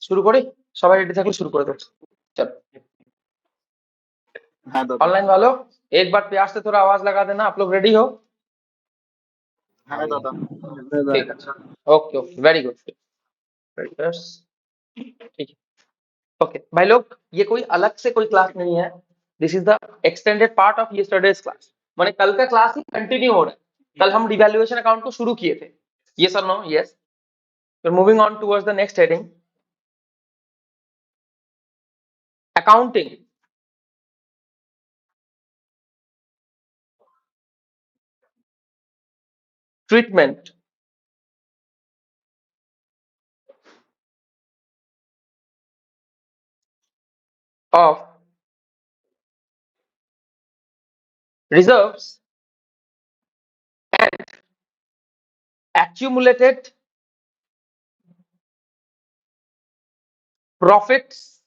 শুরু করি, সবাই রেডি থাকলে শুরু করে दो। चल हाँ दादा। ऑनलाइन वालों एक बार प्यार से थोड़ा आवाज लगा देना, आप लोग रेडी हो? हाँ दादा। ठीक है, ओके ओके, वेरी गुड, ठीक है। ओके भाई लोग, ये कोई अलग से कोई क्लास नहीं है, this is the extended part of yesterday's class. माने कल का क्लास ही कंटिन्यू हो रहा है। कल हम डिवैल्यूएशन अकाउंट को शुरू किए थे, यस और नो? यस। फिर moving on towards the next heading, accounting. Treatment of reserves and accumulated profits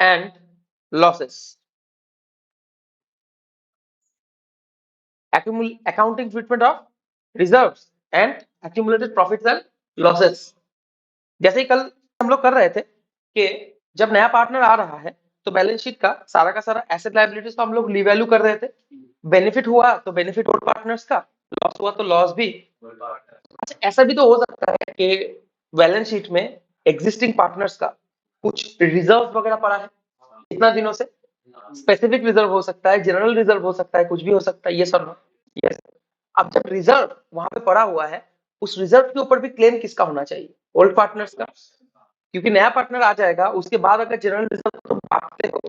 and losses. Accounting treatment of reserves and accumulated profits and losses. जैसे ही कल हम लोग कर रहे थे कि जब नया पार्टनर आ रहा है तो बैलेंस शीट का सारा एसेट लायबिलिटीज को हम लोग रिवैल्यू कर रहे थे। बेनिफिट हुआ तो बेनिफिट ओल्ड पार्टनर्स का, लॉस हुआ तो लॉस भी। अच्छा, ऐसा भी तो हो सकता है कि बैलेंस शीट में एग्जिस्टिंग पार्टनर्स का कुछ रिजर्व वगैरह पड़ा है इतना दिनों से। स्पेसिफिक रिजर्व हो सकता है, जनरल रिजर्व हो सकता है, कुछ भी हो सकता है, ये सर। यस। अब जब रिजर्व वहां पे पड़ा हुआ है, उस रिजर्व के ऊपर भी क्लेम किसका होना चाहिए? ओल्ड पार्टनर्स का, क्योंकि नया पार्टनर आ जाएगा। उसके बाद अगर जनरल रिजर्व तुम बांटते हो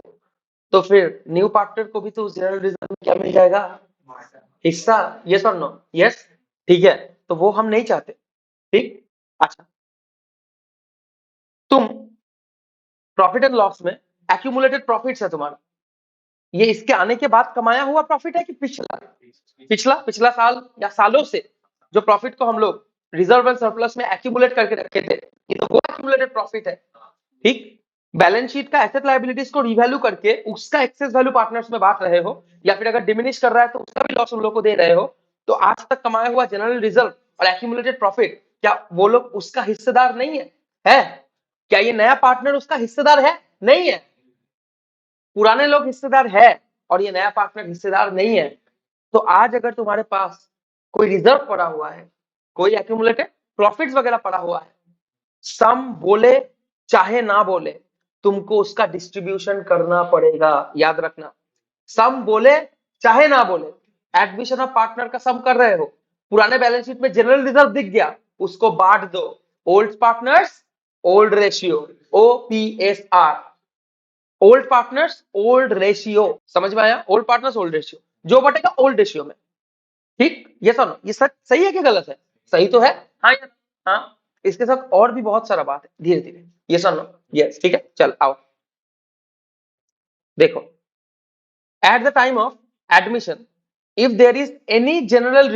तो फिर न्यू पार्टनर को भी तो उस जनरल रिजर्व में क्या मिल जाएगा? हिस्सा। यस और नो? यस, ठीक है। तो वो हम नहीं चाहते, ठीक। अच्छा, तुम प्रॉफिट एंड लॉस में एक्यूमुलेटेड प्रॉफिट्स है तुम्हारा, ये इसके आने के बाद कमाया हुआ प्रॉफिट है कि पिछला पिछला पिछला साल या सालों से जो प्रॉफिट को हम लोग रिजर्व एंड सरप्लस में एक्यूमुलेट करके रखे थे, ये तो वो एक्यूमुलेटेड प्रॉफिट है, ठीक। बैलेंस शीट का एसेट लायबिलिटीज को रिवैल्यू करके उसका एक्सेस वैल्यू पार्टनर्स में बांट रहे हो, या फिर अगर डिमिनिश कर रहा है तो उसका भी लॉस उन लोगों को दे रहे हो। तो आज तक कमाया हुआ जनरल रिजर्व और एक्यूमुलेटेड प्रॉफिट, क्या वो लोग उसका हिस्सेदार नहीं है? क्या ये नया पार्टनर उसका हिस्सेदार है? नहीं है। पुराने लोग हिस्सेदार है और ये नया पार्टनर हिस्सेदार नहीं है। तो आज अगर तुम्हारे पास कोई रिजर्व पड़ा हुआ है, कोई एक्यूमुलेटेड प्रॉफिट्स वगैरह पड़ा हुआ है, सम बोले चाहे ना बोले तुमको उसका डिस्ट्रीब्यूशन करना पड़ेगा, याद रखना। सम बोले चाहे ना बोले, एडमिशन ऑफ पार्टनर का सम कर रहे हो, पुराने बैलेंस शीट में जनरल रिजर्व दिख गया, उसको बांट दो। Old partners old ratio, OPSR, old partners old ratio. समझ में आया? ओल्ड पार्टनर्स ओल्ड रेशियो, जो बटेगा ओल्ड रेशियो में, ठीक। ये सुनो, ये सच सही है कि गलत है? सही तो है, हाँ या हाँ। इसके साथ और भी बहुत सारा बात है, धीरे धीरे। ये सुनो, यस, ठीक है। चल आओ देखो, at the time of admission if there is any general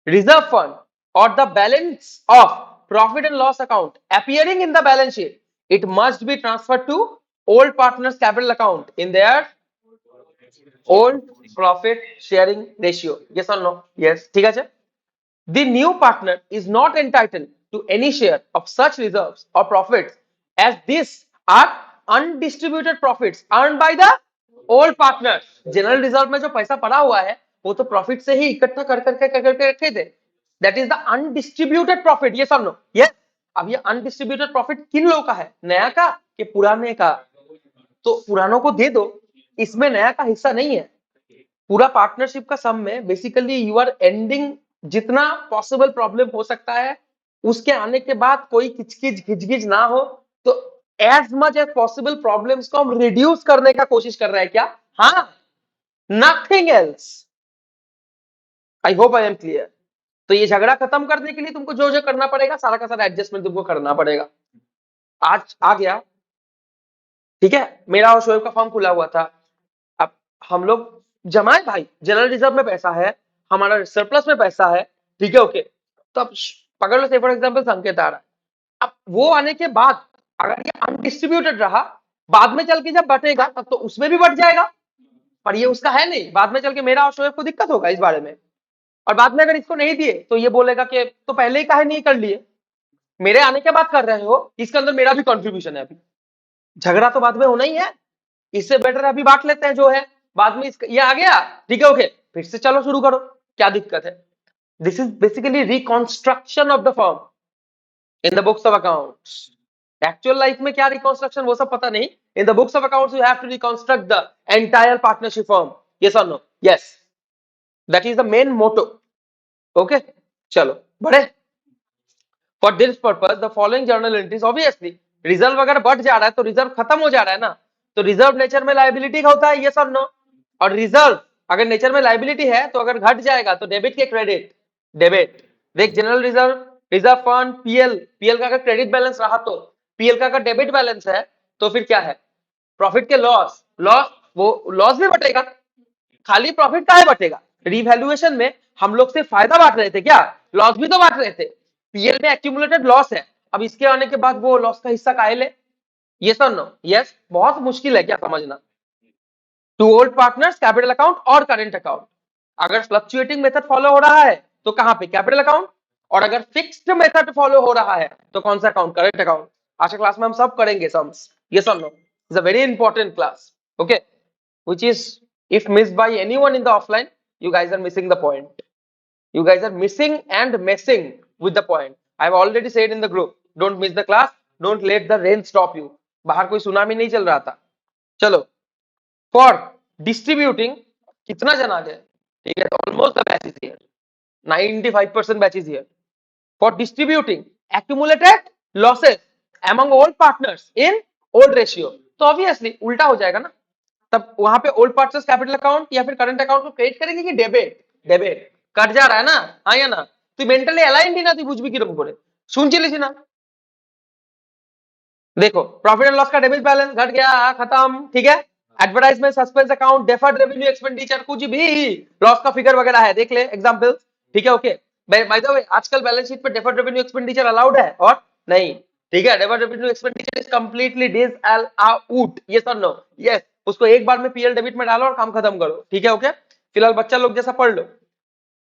reserve fund or the balance of profit and loss account appearing in the balance sheet, it must be transferred to old partners capital account in their old profit sharing ratio. Yes or no? Yes, ঠিক আছে। The new partner is not entitled to any share of such reserves or profits, as these are undistributed profits earned by the old partners. General reserve में जो पैसा पड़ा हुआ है वो तो प्रॉफिट से ही इकट्ठा कर करके रखे थे। That is the undistributed profit. ये सब लो, यस। अब ये अनडिस्ट्रीब्यूटेड प्रॉफिट किन लोगों का है? नया का कि पुराने का? तो पुरानों को दे दो, इसमें नया का हिस्सा नहीं है। पूरा पार्टनरशिप का सम में बेसिकली यू आर एंडिंग जितना पॉसिबल प्रॉब्लम हो सकता है, उसके आने के बाद कोई किचकिच घिचघिच ना हो, तो as much as possible problems को हम रिड्यूस करने का कोशिश कर रहे हैं, क्या? हाँ, nothing else. I hope I am clear. तो ये झगड़ा खत्म करने के लिए तुमको जो जो करना पड़ेगा, सारा का सारा एडजस्टमेंट तुमको करना पड़ेगा। आज आ गया, ठीक है। मेरा और शोएब का फॉर्म खुला हुआ था, अब हम लोग जमाए भाई, जनरल रिजर्व में पैसा है, हमारा सरप्लस में पैसा है, ठीक है, ओके। तो अब पकड़ लो, फॉर एग्जांपल संकेत आ रहा है। अब वो आने के बाद अगर ये अनडिस्ट्रीब्यूटेड रहा, बाद में चल के जब बटेगा तब तो उसमें भी बट जाएगा, पर ये उसका है नहीं। बाद में चल के मेरा और शोएब को दिक्कत होगा इस बारे में, और बाद में अगर इसको नहीं दिए तो ये बोलेगा कि तो पहले ही काहे नहीं कर लिए। मेरे आने के बाद कर रहे हो, इसके अंदर मेरा भी कंट्रीब्यूशन है। अभी झगड़ा तो बाद में होना ही है, इससे बेटर अभी बांट लेते हैं जो है, बाद में ये आ गया, ठीक है, ओके, फिर से चलो शुरू करो, क्या दिक्कत है। This is basically reconstruction of the firm in the books of accounts. Actual life में क्या रिकॉन्स्ट्रक्शन वो सब पता नहीं, in the books of accounts you have to reconstruct the entire partnership firm. Yes और no? Yes, that is the main motto. Okay, चलो बढ़े। For this purpose the following journal entries, obviously reserve अगर बढ़ जा रहा है तो reserve खत्म हो जा रहा है ना, तो रिजर्व नेचर में लायबिलिटी होता है, यस और नो? और रिजर्व अगर नेचर में लायबिलिटी है तो अगर घट जाएगा तो डेबिट के क्रेडिट, डेबिट। देख, general reserve, reserve fund, PL, PL का अगर क्रेडिट बैलेंस रहा तो, पीएल का अगर डेबिट बैलेंस है तो फिर क्या है, प्रॉफिट के लॉस, लॉस, वो लॉस भी बटेगा, खाली प्रॉफिट काहे बटेगा। रिवैल्यूएशन में हम लोग सिर्फ फायदा बांट रहे थे क्या, लॉस भी तो बांट रहे थे। पीएल में एक्यूमुलेटेड लॉस है, अब इसके आने के बाद वो लॉस का हिस्सा काहे ले, यस और नो? यस, बहुत मुश्किल है क्या समझना। To old partners capital account और करेंट अकाउंट, अगर फ्लक्चुएटिंग मेथड फॉलो हो रहा है तो कहां पे, कैपिटल अकाउंट, और अगर फिक्स्ड मेथड फॉलो हो रहा है तो कौन सा अकाउंट, करेंट अकाउंट। आज क्लास में हम सब करेंगे सम्स, यस और no? It's a very important class, okay, which is if missed by anyone in the offline, you guys are missing the point, you guys are missing and messing with the point. I have already said in the group, don't miss the class, don't let the rain stop you. बाहर कोई tsunami नहीं चल रहा था। चलो, for distributing, कितना जन आ गए, ठीक है, almost the batch is here, 95% batch is here. For distributing accumulated losses among all partners in old ratio, तो ऑब्वियसली उल्टा हो जाएगा ना, तब वहां पे ओल्ड पार्टनर्स कैपिटल अकाउंट या फिर करंट अकाउंट को क्रेडिट करेंगे कि डेबिट, डेबिट कट जा रहा है ना, हाँ या ना, তুই মেন্টালি অ্যালাইন না, তুই বুঝবি কিরকম করে, শুনছিলিস না। देखो, प्रॉफिट एंड लॉस का डेबिट बैलेंस घट गया, खत्म, ठीक है। Advertisement, suspense account, deferred revenue expenditure, कुछ भी लॉस का फिगर वगैरह है, देख ले एग्जांपल, ठीक है, ओके। बाय द वे, आजकल बैलेंस शीट पे डेफर्ड रेवेन्यू एक्सपेंडिचर अलाउड है और नहीं, ठीक है, deferred revenue expenditure is completely disallowed, yes और नो? यस, उसको एक बार में पीएल डेबिट में डालो और काम खत्म करो, ठीक है, ओके। फिलहाल बच्चा लोग जैसा पढ़ लो।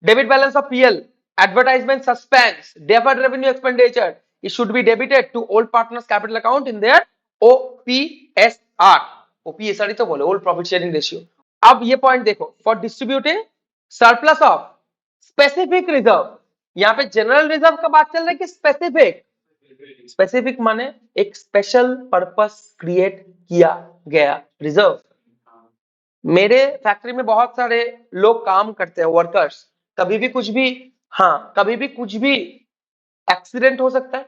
Debit balance of PL, advertisement suspense, deferred revenue expenditure, it should be debited to old partners capital account in their OPSR. OPSR ही तो बोले, old profit sharing ratio. अब ये पॉइंट देखो, for distributing surplus of specific reserve, यहाँ पे general reserve का बात चल रहा है कि स्पेसिफिक, स्पेसिफिक माने एक स्पेशल पर्पस क्रिएट किया गया रिजर्व। मेरे फैक्ट्री में बहुत सारे लोग काम करते हैं, वर्कर्स, कभी भी कुछ भी, हाँ, कभी भी कुछ भी एक्सीडेंट हो सकता है,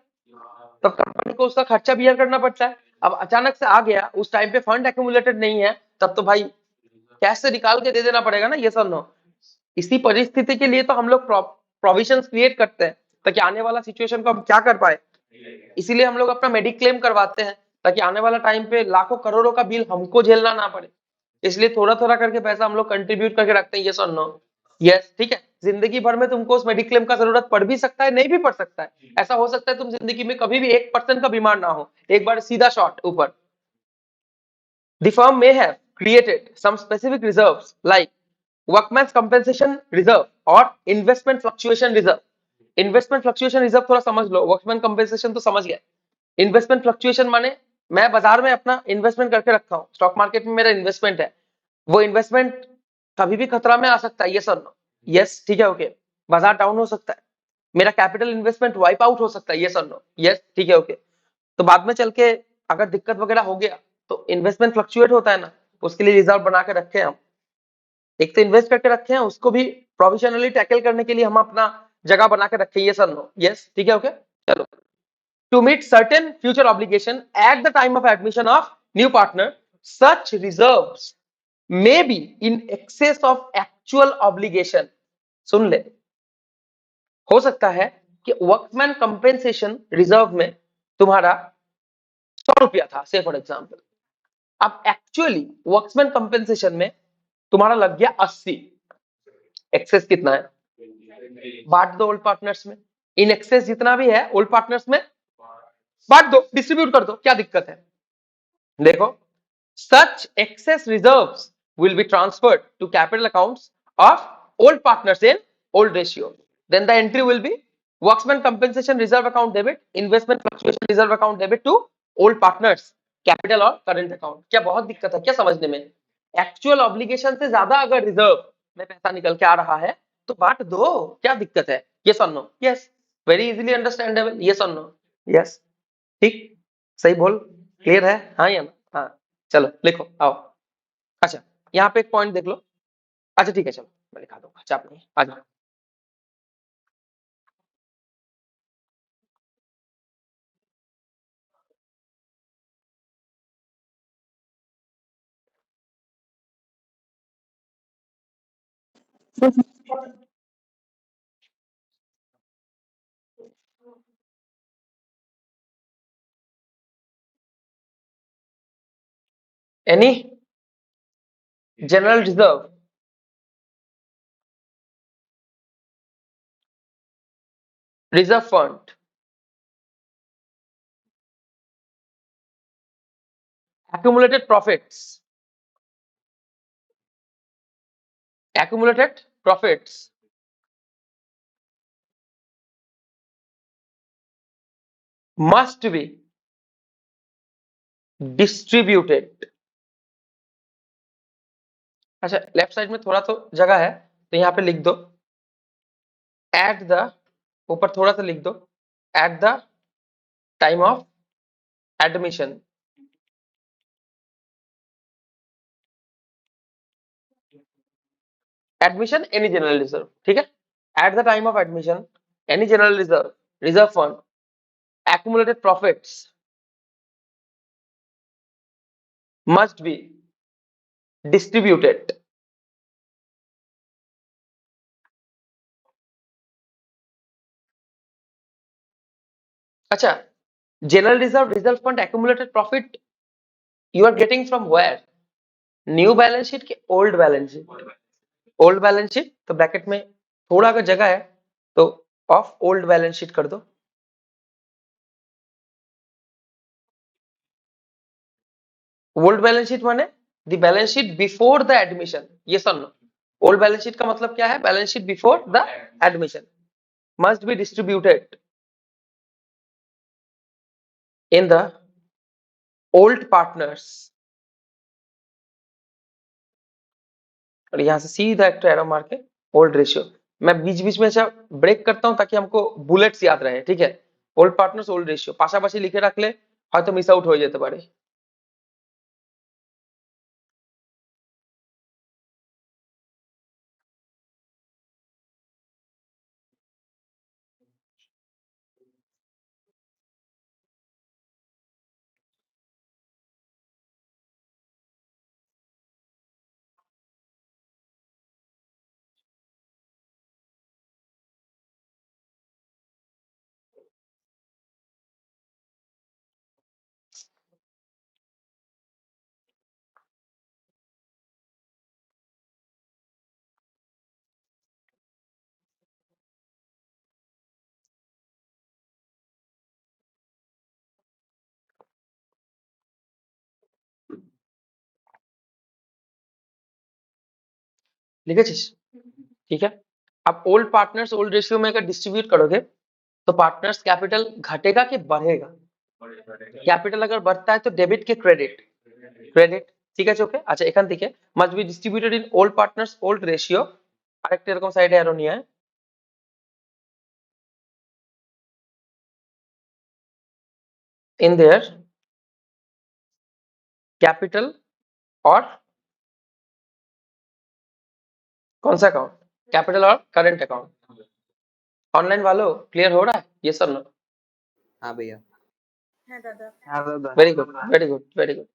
तब कंपनी को उसका खर्चा बियर करना पड़ता है। अब अचानक से आ गया, उस टाइम पे फंड एक्यूमुलेटेड नहीं है, तब तो भाई कैश से निकाल के दे देना पड़ेगा ना, ये सब नो। इसी परिस्थिति के लिए तो हम लोग प्रोविजंस क्रिएट करते हैं, ताकि आने वाला सिचुएशन को हम क्या कर पाए। इसीलिए हम लोग अपना मेडिक्लेम करवाते हैं, ताकि आने वाला टाइम पे लाखों करोड़ों का बिल हमको झेलना ना पड़े। इसलिए थोड़ा थोड़ा करके पैसा हम लोग कंट्रीब्यूट करके रखते हैं, यस और नो? यस, ठीक है। जिंदगी भर में तुमको उस मेडिक्लेम का जरूरत पड़ भी सकता है, नहीं भी पड़ सकता है। ऐसा हो सकता है तुम जिंदगी में कभी भी 1% का बीमार ना हो, एक बार सीधा शॉट ऊपर। The firm may have created some specific reserves like workman's compensation reserve or investment fluctuation reserve. Investment fluctuation reserve थोड़ा समझ लो, वर्कमैन कंपेंसेशन तो समझ गया। इन्वेस्टमेंट फ्लक्चुएशन माने मैं बाजार में अपना इन्वेस्टमेंट करके रखा हूँ, स्टॉक मार्केट में मेरा इन्वेस्टमेंट है, वो इन्वेस्टमेंट कभी भी खतरा में आ सकता है, यस और नो? यस, ठीक है, ओके। बाजार डाउन हो सकता है, मेरा कैपिटल इन्वेस्टमेंट वाइप आउट हो सकता है, यस और नो? यस, ठीक है, ओके। तो बाद में चल के अगर दिक्कत वगैरह हो गया तो इन्वेस्टमेंट फ्लक्चुएट होता है ना, उसके लिए रिजर्व बना के रखे हैं हम। एक तो इन्वेस्ट करके रखे हैं, उसको भी प्रोविजनली टैकल करने के लिए हम अपना जगह बना के रखे, यस और नो? यस, ठीक है, ओके, चलो। To meet certain future obligation at the time of admission of new partner, such reserves may be in excess of actual obligation. सुन ले, हो सकता है कि वर्कमैन कंपेंसेशन रिजर्व में तुम्हारा 100 रुपया था, से फॉर एग्जाम्पल, अब एक्चुअली वर्कमैन कंपेंसेशन में तुम्हारा लग गया 80, एक्सेस कितना है, बांट दो ओल्ड पार्टनर्स में, इन एक्सेस जितना भी है ओल्ड पार्टनर्स में बांट दो, डिस्ट्रीब्यूट कर दो, क्या दिक्कत है। देखो, such excess reserves will be transferred to capital accounts of old partners in old ratio, then the entry will be workman compensation reserve account debit, investment fluctuation reserve account debit to old partners, capital और current account. क्या बहुत दिक्कत है क्या समझने में? Actual obligation से ज्यादा अगर रिजर्व में पैसा निकल के आ रहा है तो बांट दो, क्या दिक्कत है? यस और no? Yes, very easily understandable. Yes और नो? यस, ठीक, सही बोल, क्लियर है? हाँ या ना? हाँ, चलो लिखो, आओ। अच्छा, यहाँ पे एक पॉइंट देख लो। अच्छा ठीक है, चलो मैं लिखा दूंगा, चाप नहीं, आ जाओ। Any general reserve reserve fund accumulated profits must be distributed। अच्छा, लेफ्ट साइड में थोड़ा तो जगह है तो यहाँ पे लिख दो एट द, ऊपर थोड़ा सा लिख दो at the time of admission. Admission any general reserve, ठीक है? At the time of admission any general reserve reserve fund accumulated profits must be distributed। अच्छा, general reserve fund accumulated profit you are getting from where? New balance sheet के old balance sheet? Old balance sheet तो bracket में थोड़ा अगर जगह है तो of old balance sheet कर दो। ओल्ड बैलेंस शीट माने the balance sheet before the admission. ये सुन लो, ओल्ड बैलेंस शीट का मतलब क्या है? Balance sheet before the admission must be distributed in the old partners. और यहां से सीधा एक एरो मार के ओल्ड रेशियो। मैं बीच बीच में ऐसा ब्रेक करता हूं ताकि हमको बुलेट्स याद रहे, ठीक है? ओल्ड पार्टनर्स ओल्ड रेशियो पाशापाशी लिखे रखले হয়তো মিস আউট হয়ে যেতে পারে। लिखेছিস? ठीक है, अब ओल्ड पार्टनर्स ओल्ड रेशियो में अगर डिस्ट्रीब्यूट करोगे तो पार्टनर्स कैपिटल घटेगा कि बढ़ेगा? कैपिटल अगर बढ़ता है तो डेबिट के क्रेडिट? ক্রেডিট, ঠিক আছে ওকে। আচ্ছা, এখান থেকে must be distributed in old partners old ratio, আরেকটা এরকম সাইডে অ্যারো নিয়ে আয়, इन देयर कैपिटल और कौन सा अकाउंट? कैपिटल और करंट अकाउंट। ऑनलाइन वालों क्लियर हो रहा है? ये सर नो? हाँ भैया। হ্যাঁ দাদা very good very good very good.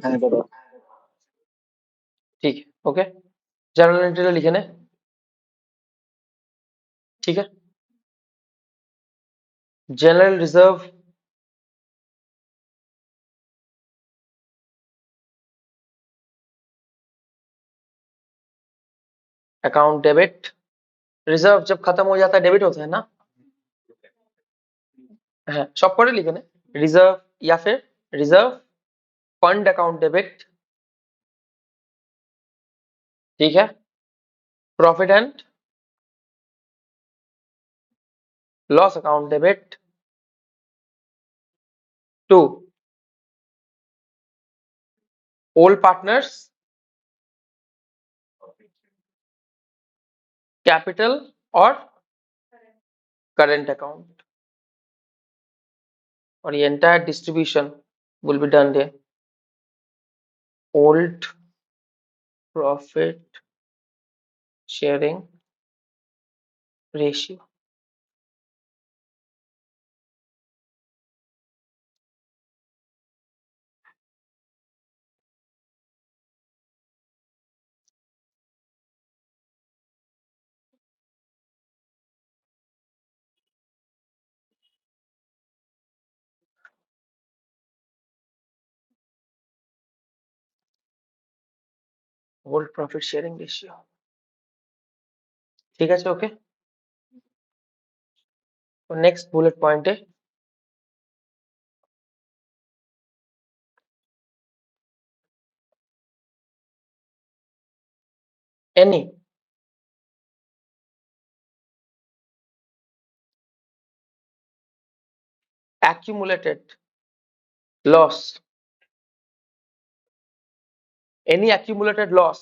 হ্যাঁ দাদা ठीक है, ओके, जनरल एंट्री लिखे ने, ठीक है? General reserve account debit, reserve जब खत्म हो जाता है डेबिट होता है ना? হ্যাঁ, সব করে লিখে নে, रिजर्व या फिर रिजर्व फंड अकाउंट डेबिट ठीक है, profit and loss account debit to old partners capital और करंट अकाउंट, और ये entire distribution will be done here. Old profit sharing ratio. Old profit sharing ratio. ঠিক আছে, ওকে। तो नेक्स्ट बुलेट पॉइंट है any accumulated loss, any accumulated loss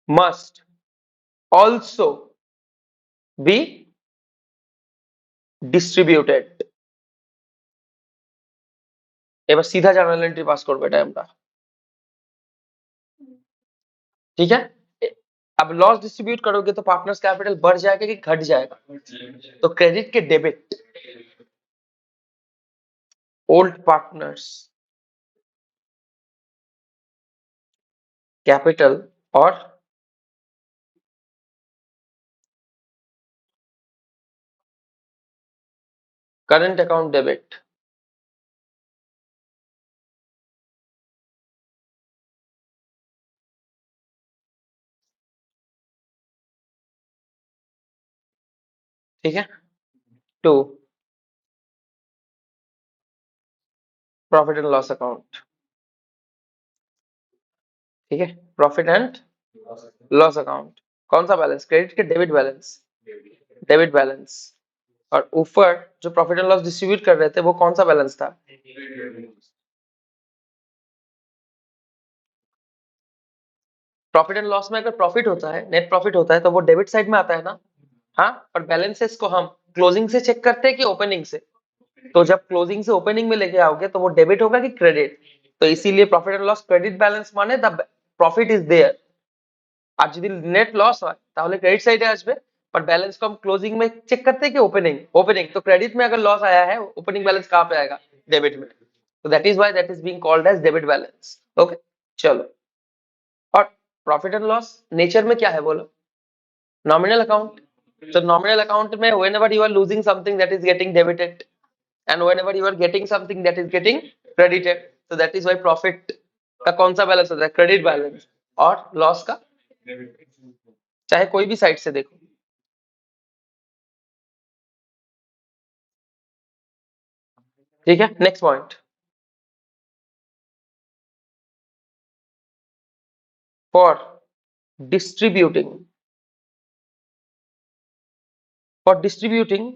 must also be distributed. এবার सीधा journal entry पास করবে এটা আমরা, ठीक है। अब लॉस डिस्ट्रीब्यूट करोगे तो पार्टनर्स कैपिटल बढ़ जाएगा कि घट जाएगा? तो क्रेडिट के डेबिट ओल्ड पार्टनर्स कैपिटल और करंट अकाउंट डेबिट, ठीक है, to profit and loss account, ठीक है। प्रॉफिट एंड लॉस अकाउंट कौन सा बैलेंस? क्रेडिट के डेबिट बैलेंस, डेबिट बैलेंस। और ऊपर जो प्रॉफिट एंड लॉस डिस्ट्रीब्यूट कर रहे थे वो कौन सा बैलेंस था? प्रॉफिट एंड लॉस में अगर प्रॉफिट होता है, नेट प्रॉफिट होता है, तो वो डेबिट साइड में आता है ना। हाँ, और बैलेंसेस को हम क्लोजिंग से चेक करते हैं कि ओपनिंग से? तो जब क्लोजिंग से ओपनिंग में लेके आओगे तो वो डेबिट होगा कि क्रेडिट? तो इसीलिए profit and loss credit balance মানে द প্রফিট ইজ देयर। আর যদি নেট লস হয় তাহলে क्रेडिट साइड আসবে, पर बैलेंस को हम क्लोजिंग में चेक करते हैं कि ओपनिंग, ओपनिंग तो क्रेडिट में अगर लॉस आया है ओपनिंग बैलेंस कहाँ पे आएगा? डेबिट में। तो that is why that is being called as debit balance. Okay, चलो। और प्रॉफिट एंड लॉस नेचर में क्या है बोलो? Nominal account. तो नॉमिनल अकाउंट में whenever you are losing something that is getting debited and whenever you are getting something that is getting credited, so that is why profit का कौन सा balance होता है? Credit balance. और loss का चाहे कोई भी साइड से देखो, ठीक है। Next point, for distributing, for distributing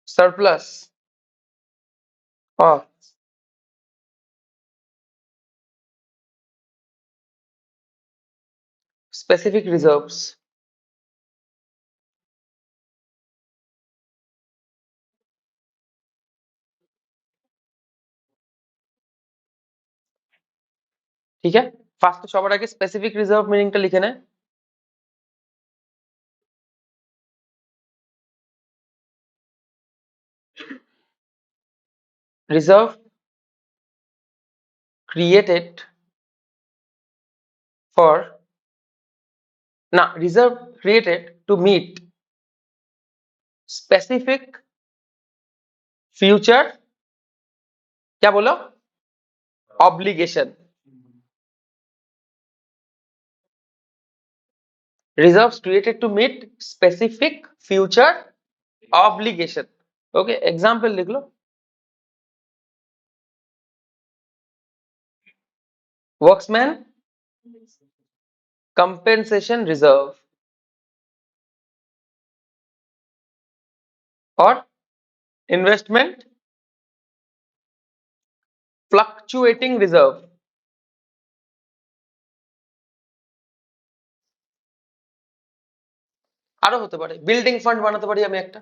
surplus of specific reserves, ঠিক है। ফার্স্টে সবার আগে স্পেসিফিক রিজার্ভ মিনিংটা লিখে নেয়। reserve created for, না, reserve created to meet specific future, क्या बोलो? obligation, reserves created to meet specific future obligation। Okay, example लिख लो। Workmen's compensation reserve or investment fluctuating reserve. আরো হতে পারে বিল্ডিং ফান্ড বানাতে পারি আমি একটা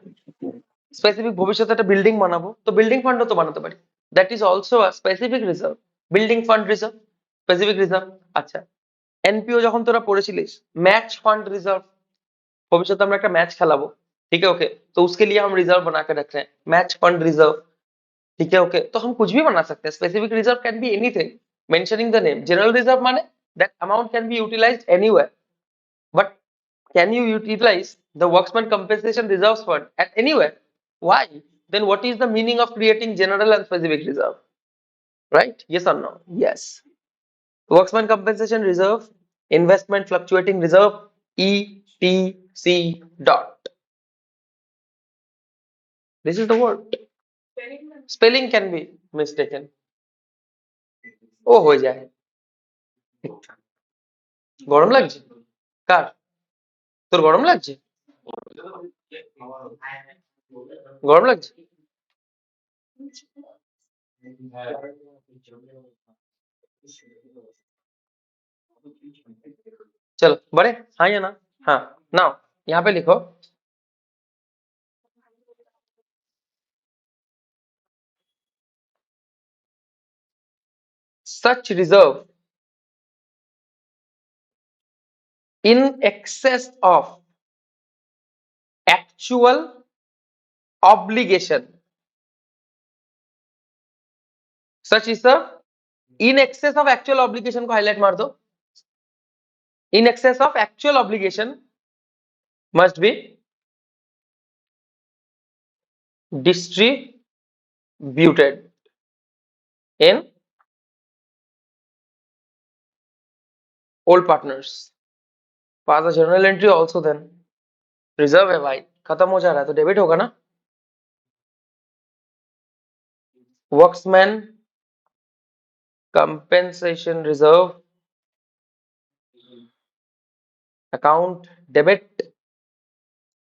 স্পেসিফিক ভবিষ্যতে একটা বিল্ডিং বানাবো তো বিল্ডিং ফান্ডও তো বানাতে পারি that is also a specific reserve building fund reserve specific reserve আচ্ছা एनपीओ যখন তোরা পড়েছিলিস मैच फंड रिजर्व भविष्य में একটা मैच খেলাবো ठीक है ओके तो उसके लिए हम रिजर्व बना के रख रहे हैं मैच फंड रिजर्व ठीक है ओके तो हम कुछ भी बना सकते हैं specific reserve can be anything mentioning the name general reserve माने that amount can be utilised anywhere but can you utilize the worksman compensation reserves fund at anywhere why then what is the meaning of creating general and specific reserve right yes or no yes worksman compensation reserve investment fluctuating reserve etc dot this is the word spelling can be mistaken ও হয়ে যায় গরম লাগছে কার তোর গরম লাগছে গরম লাগছে चलो बड़े हाँ या ना हाँ नाउ यहाँ पे लिखो such reserve in excess of actual obligation such is the in excess of actual obligation को highlight मार दो in excess of actual obligation must be distributed in old partners pass a journal entry also then reserve है भाई खत्म हो जा रहा है तो डेबिट होगा ना workmen compensation reserve account debit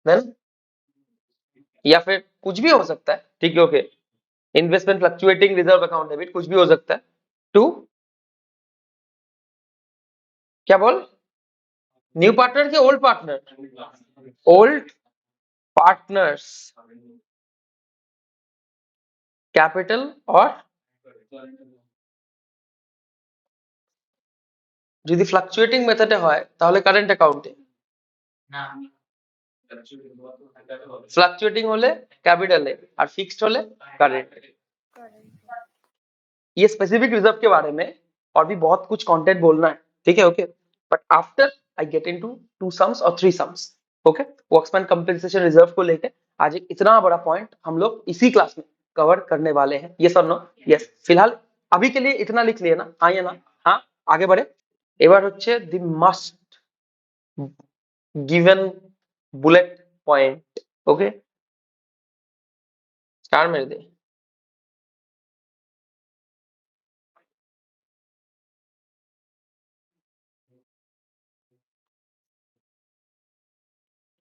then या फिर कुछ भी हो सकता है ठीक है okay investment fluctuating reserve account debit कुछ भी हो सकता है टू क्या बोल न्यू पार्टनर के ओल्ड पार्टनर्स कैपिटल और যদি ফ্লাকচুয়েটিং মেথডে হয় তাহলে কারেন্ট অ্যাকাউন্টে फ्लक्चुएटिंग होले कैपिटल है और फिक्स्ड होले करेंट ये स्पेसिफिक रिजर्व के बारे में और भी बहुत कुछ कंटेंट बोलना है ठीक है okay but after I get into 2 sums और 3 sums okay workmen compensation reserve को लेके आज एक इतना बड़ा पॉइंट हम लोग इसी क्लास में कवर करने वाले हैं यस और नो यस फिलहाल अभी के लिए इतना लिख लिए ना हाँ या ना हाँ आगे बढ़े এবার হচ্ছে the must given bullet point okay star मेरे दे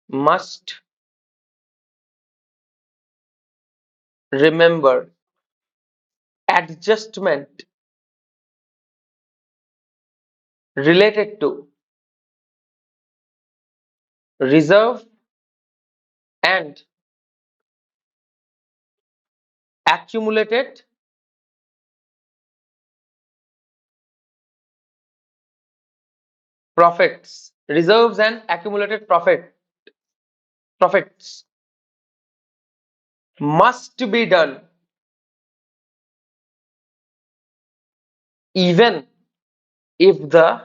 must remember adjustment related to reserve and accumulated profits reserves and accumulated profits must be done even if the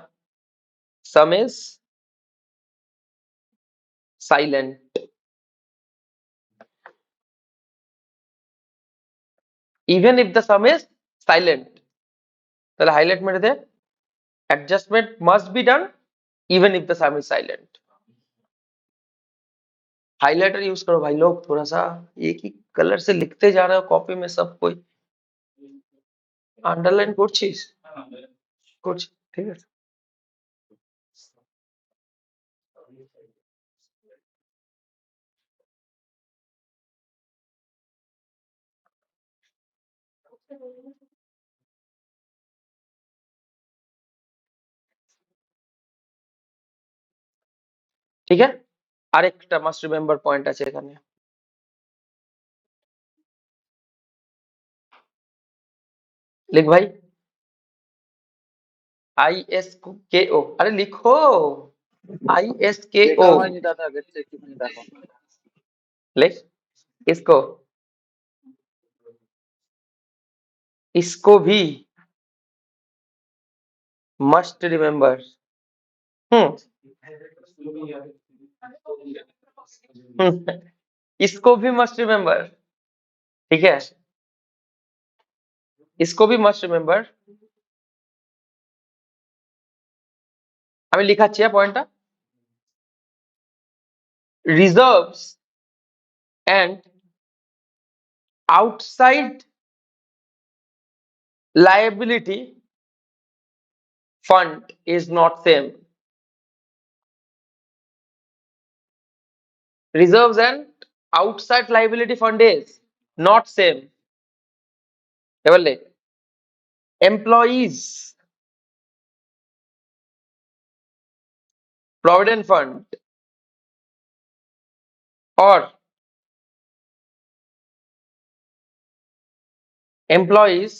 sum is silent even if the sum is silent তাহলে highlight মেরে দে adjustment must be done even if the sum is silent highlighter use करो भाई लोग थोड़ा सा एक ही colour से लिखते जा रहे हो कॉपी में सब कोई अंडरलाइन করছিস করছি ঠিক আছে ঠিক আছে, আরেকটা মাস্ট রিমেম্বার পয়েন্ট আছে এখানে। लिख भाई, ISKO, अरे लिखो ISKO, দেখা হয়নি দাদা, দেখতে একটুখানি দেখো। लिख इसको, इसको भी मस्ट रिमेम्बर। इसको भी मस्ट रिमेम्बर, ठीक है, इसको भी मस्ट रिमेम्बर। আমি লিখাচ্ছি পয়েন্টটা, reserves and outside liability fund is not same. Reserves and outside liability fund is not same. এবার লেখ, employees provident fund or employees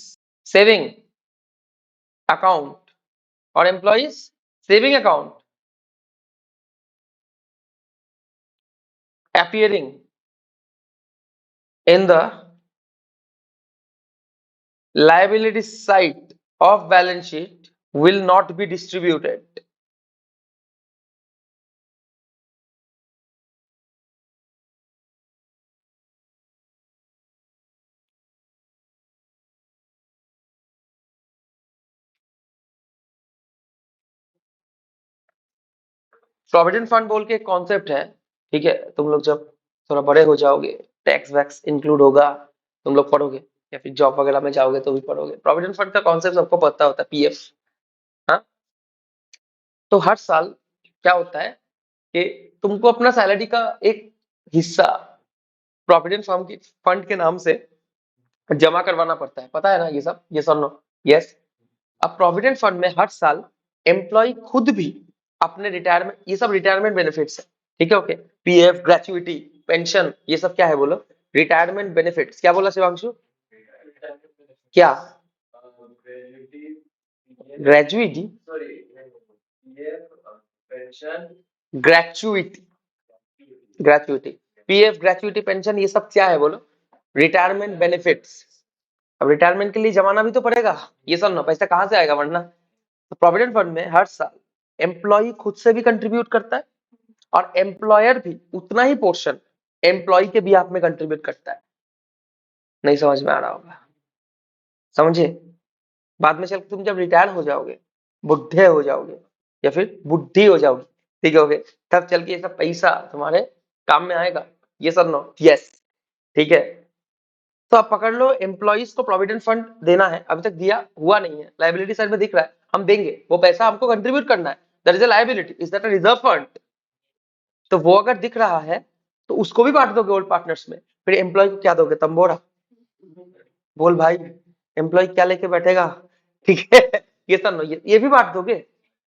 saving account or employees saving account appearing in the liability side of balance sheet will not be distributed. Provident fund बोल के एक concept है, ठीक है, तुम लोग जब थोड़ा बड़े हो जाओगे, टैक्स वैक्स इंक्लूड होगा, तुम लोग पढ़ोगे या फिर जॉब वगैरह में जाओगे तो भी पढ़ोगे। प्रोविडेंट फंड का कॉन्सेप्ट सबको पता होता है, पीएफ। हाँ, तो हर साल क्या होता है कि तुमको अपना सैलरी का एक हिस्सा प्रोविडेंट फंड के नाम से जमा करवाना पड़ता है, पता है ना ये सब, ये सब नो, यस। अब प्रोविडेंट फंड में हर साल एम्प्लॉय खुद भी अपने रिटायरमेंट, ये सब रिटायरमेंट बेनिफिट्स है, ठीक है, ओके, पीएफ, ग्रेचुइटी, पेंशन, ये सब क्या है बोलो, रिटायरमेंट बेनिफिट्स। क्या बोला शिवांशु, क्या gratuity, gratuity, gratuity, PF, gratuity, pension, ये सब क्या है बोलो, रिटायरमेंट बेनिफिट्स। अब रिटायरमेंट के लिए जमाना भी तो पड़ेगा, ये सब ना, पैसा कहाँ से आएगा वरना। तो प्रोविडेंट फंड में हर साल एम्प्लॉय खुद से भी कंट्रीब्यूट करता है और एम्प्लॉयर भी उतना ही पोर्शन एम्प्लॉय के बिहाफ में कंट्रीब्यूट करता है। नहीं समझ में आ रहा होगा, समझे। बाद में चल तुम जब रिटायर हो जाओगे, बुढ़े हो जाओगे या फिर बुढ़ी हो जाओगे, ठीक है, ओके, तब चल के ये सब पैसा तुम्हारे काम में आएगा, ये सब नो, यस, ठीक है। तो आप पकड़ लो, एम्प्लॉइज को प्रोविडेंट फंड देना है, अभी तक दिया हुआ नहीं है, लाइबिलिटी साइड में दिख रहा है, हम देंगे, वो पैसा हमको कंट्रीब्यूट करना है, that is a liability, is that a reserve fund. तो वो अगर दिख रहा है तो उसको भी बांट दोगे ओल्ड पार्टनर्स में, फिर एम्प्लॉय को क्या दोगे, तंबोरा। बोल भाई, एम्प्लॉय क्या लेके बैठेगा, ठीक है, ये सब नो, ये भी बांट दोगे,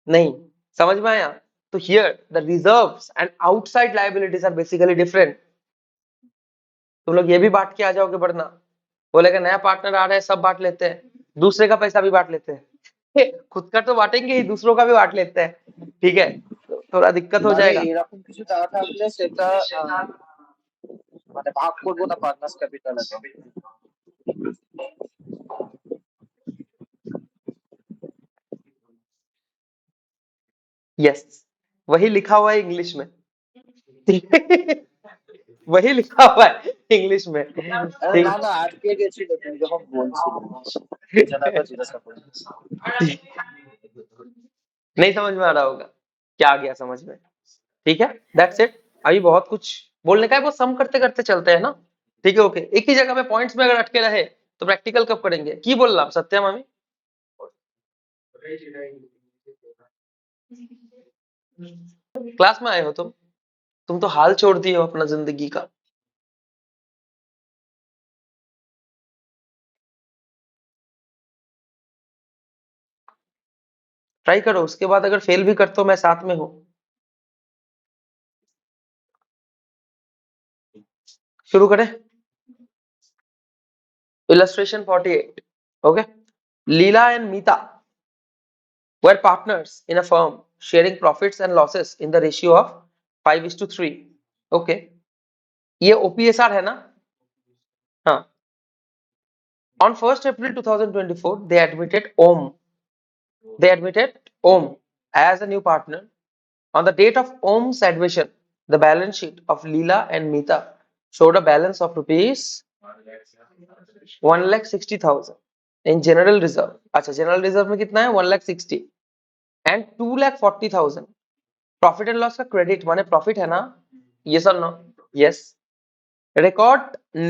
नहीं समझ में आया। तो here the reserves and outside liabilities are basically different. तुम लोग ये भी बांट के आ जाओगे, वरना बोलेगा नया पार्टनर आ रहा है सब बांट लेते हैं, दूसरे का पैसा भी बांट लेते हैं, खुद का तो बांटेंगे ही, दूसरों का भी बांट लेते हैं, ठीक है, तो थोड़ा दिक्कत हो जाएगा। এরকম কিছু দেওয়া থাকলে সেটা মানে ভাগ করবো না পার্টনার্স ক্যাপিটাল আছে। यस, वही लिखा हुआ है इंग्लिश में, वही लिखा हुआ है इंग्लिश में, আরে ठीक না না, আটকে গেছিল তুমি যখন বলছিলে, জানা একবার জিজ্ঞাসা করি। नहीं समझ में आ रहा होगा, क्या आ गया समझ में, ठीक है, दैट्स इट। अभी बहुत कुछ बोलने का है, वो सम करते करते चलते हैं ना, ठीक है, ओके, एक ही जगह पे पॉइंट्स में अगर अटके रहे तो प्रैक्टिकल कब करेंगे, की बोल रहा सत्या मामी, क्लास में आए हो तुम तो हाल छोड़ दिए हो अपना जिंदगी का। ट्राई करो, उसके बाद अगर फेल भी करते हो मैं साथ में हूं। शुरू करें। Illustration 48. Okay. Leela and Meeta were partners in a firm sharing profits and losses in the ratio of 5:3. Okay. ये OPSR है ना? हाँ. On 1st April 2024, they admitted Om as a new partner. On the date of Om's admission, the balance sheet of Leela and Meeta showed a balance of rupees 1,60,000 in general reserve. अच्छा, general reserve में कितना है? 1,60,000 and 2,40,000 profit and loss का credit माने profit है ना? Yes और no? Yes. Record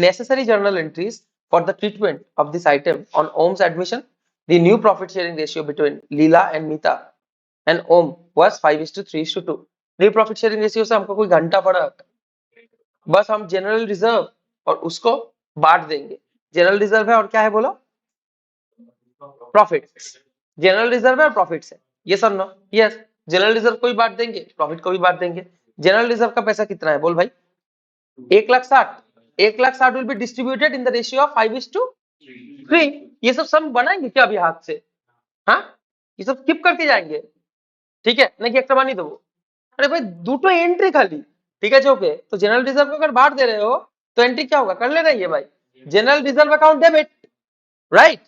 necessary journal entries for the treatment of this item on Om's admission. The new profit sharing ratio between Leela and Meeta and Om was 5:3:2. New profit sharing ratio से हमको कोई घंटा फर्क, बस हम general reserve और उसको बांट देंगे। जनरल रिजर्व है और क्या है बोलो? प्रॉफिट। जनरल रिजर्व है और प्रॉफिट है। यस और नो? यस। जनरल रिजर्व को भी बांट देंगे, प्रॉफिट को भी बांट देंगे। जनरल रिजर्व का पैसा कितना है बोल भाई? 1,60,000। 1,60,000 will be distributed in the ratio of 5:3। ये सब सम बनाएंगे क्या अभी हाथ से? हाँ, ये सब स्किप करके जाएंगे, ठीक है? नहीं कि एक्स्ट्रा मानी दो। अरे भाई दुटो एंट्री खाली, ठीक है जो पे तो जनरल रिजर्व को अगर बांट दे रहे हो तो एंट्री क्या होगा? कर लेना ये भाई। General reserve account debit, right?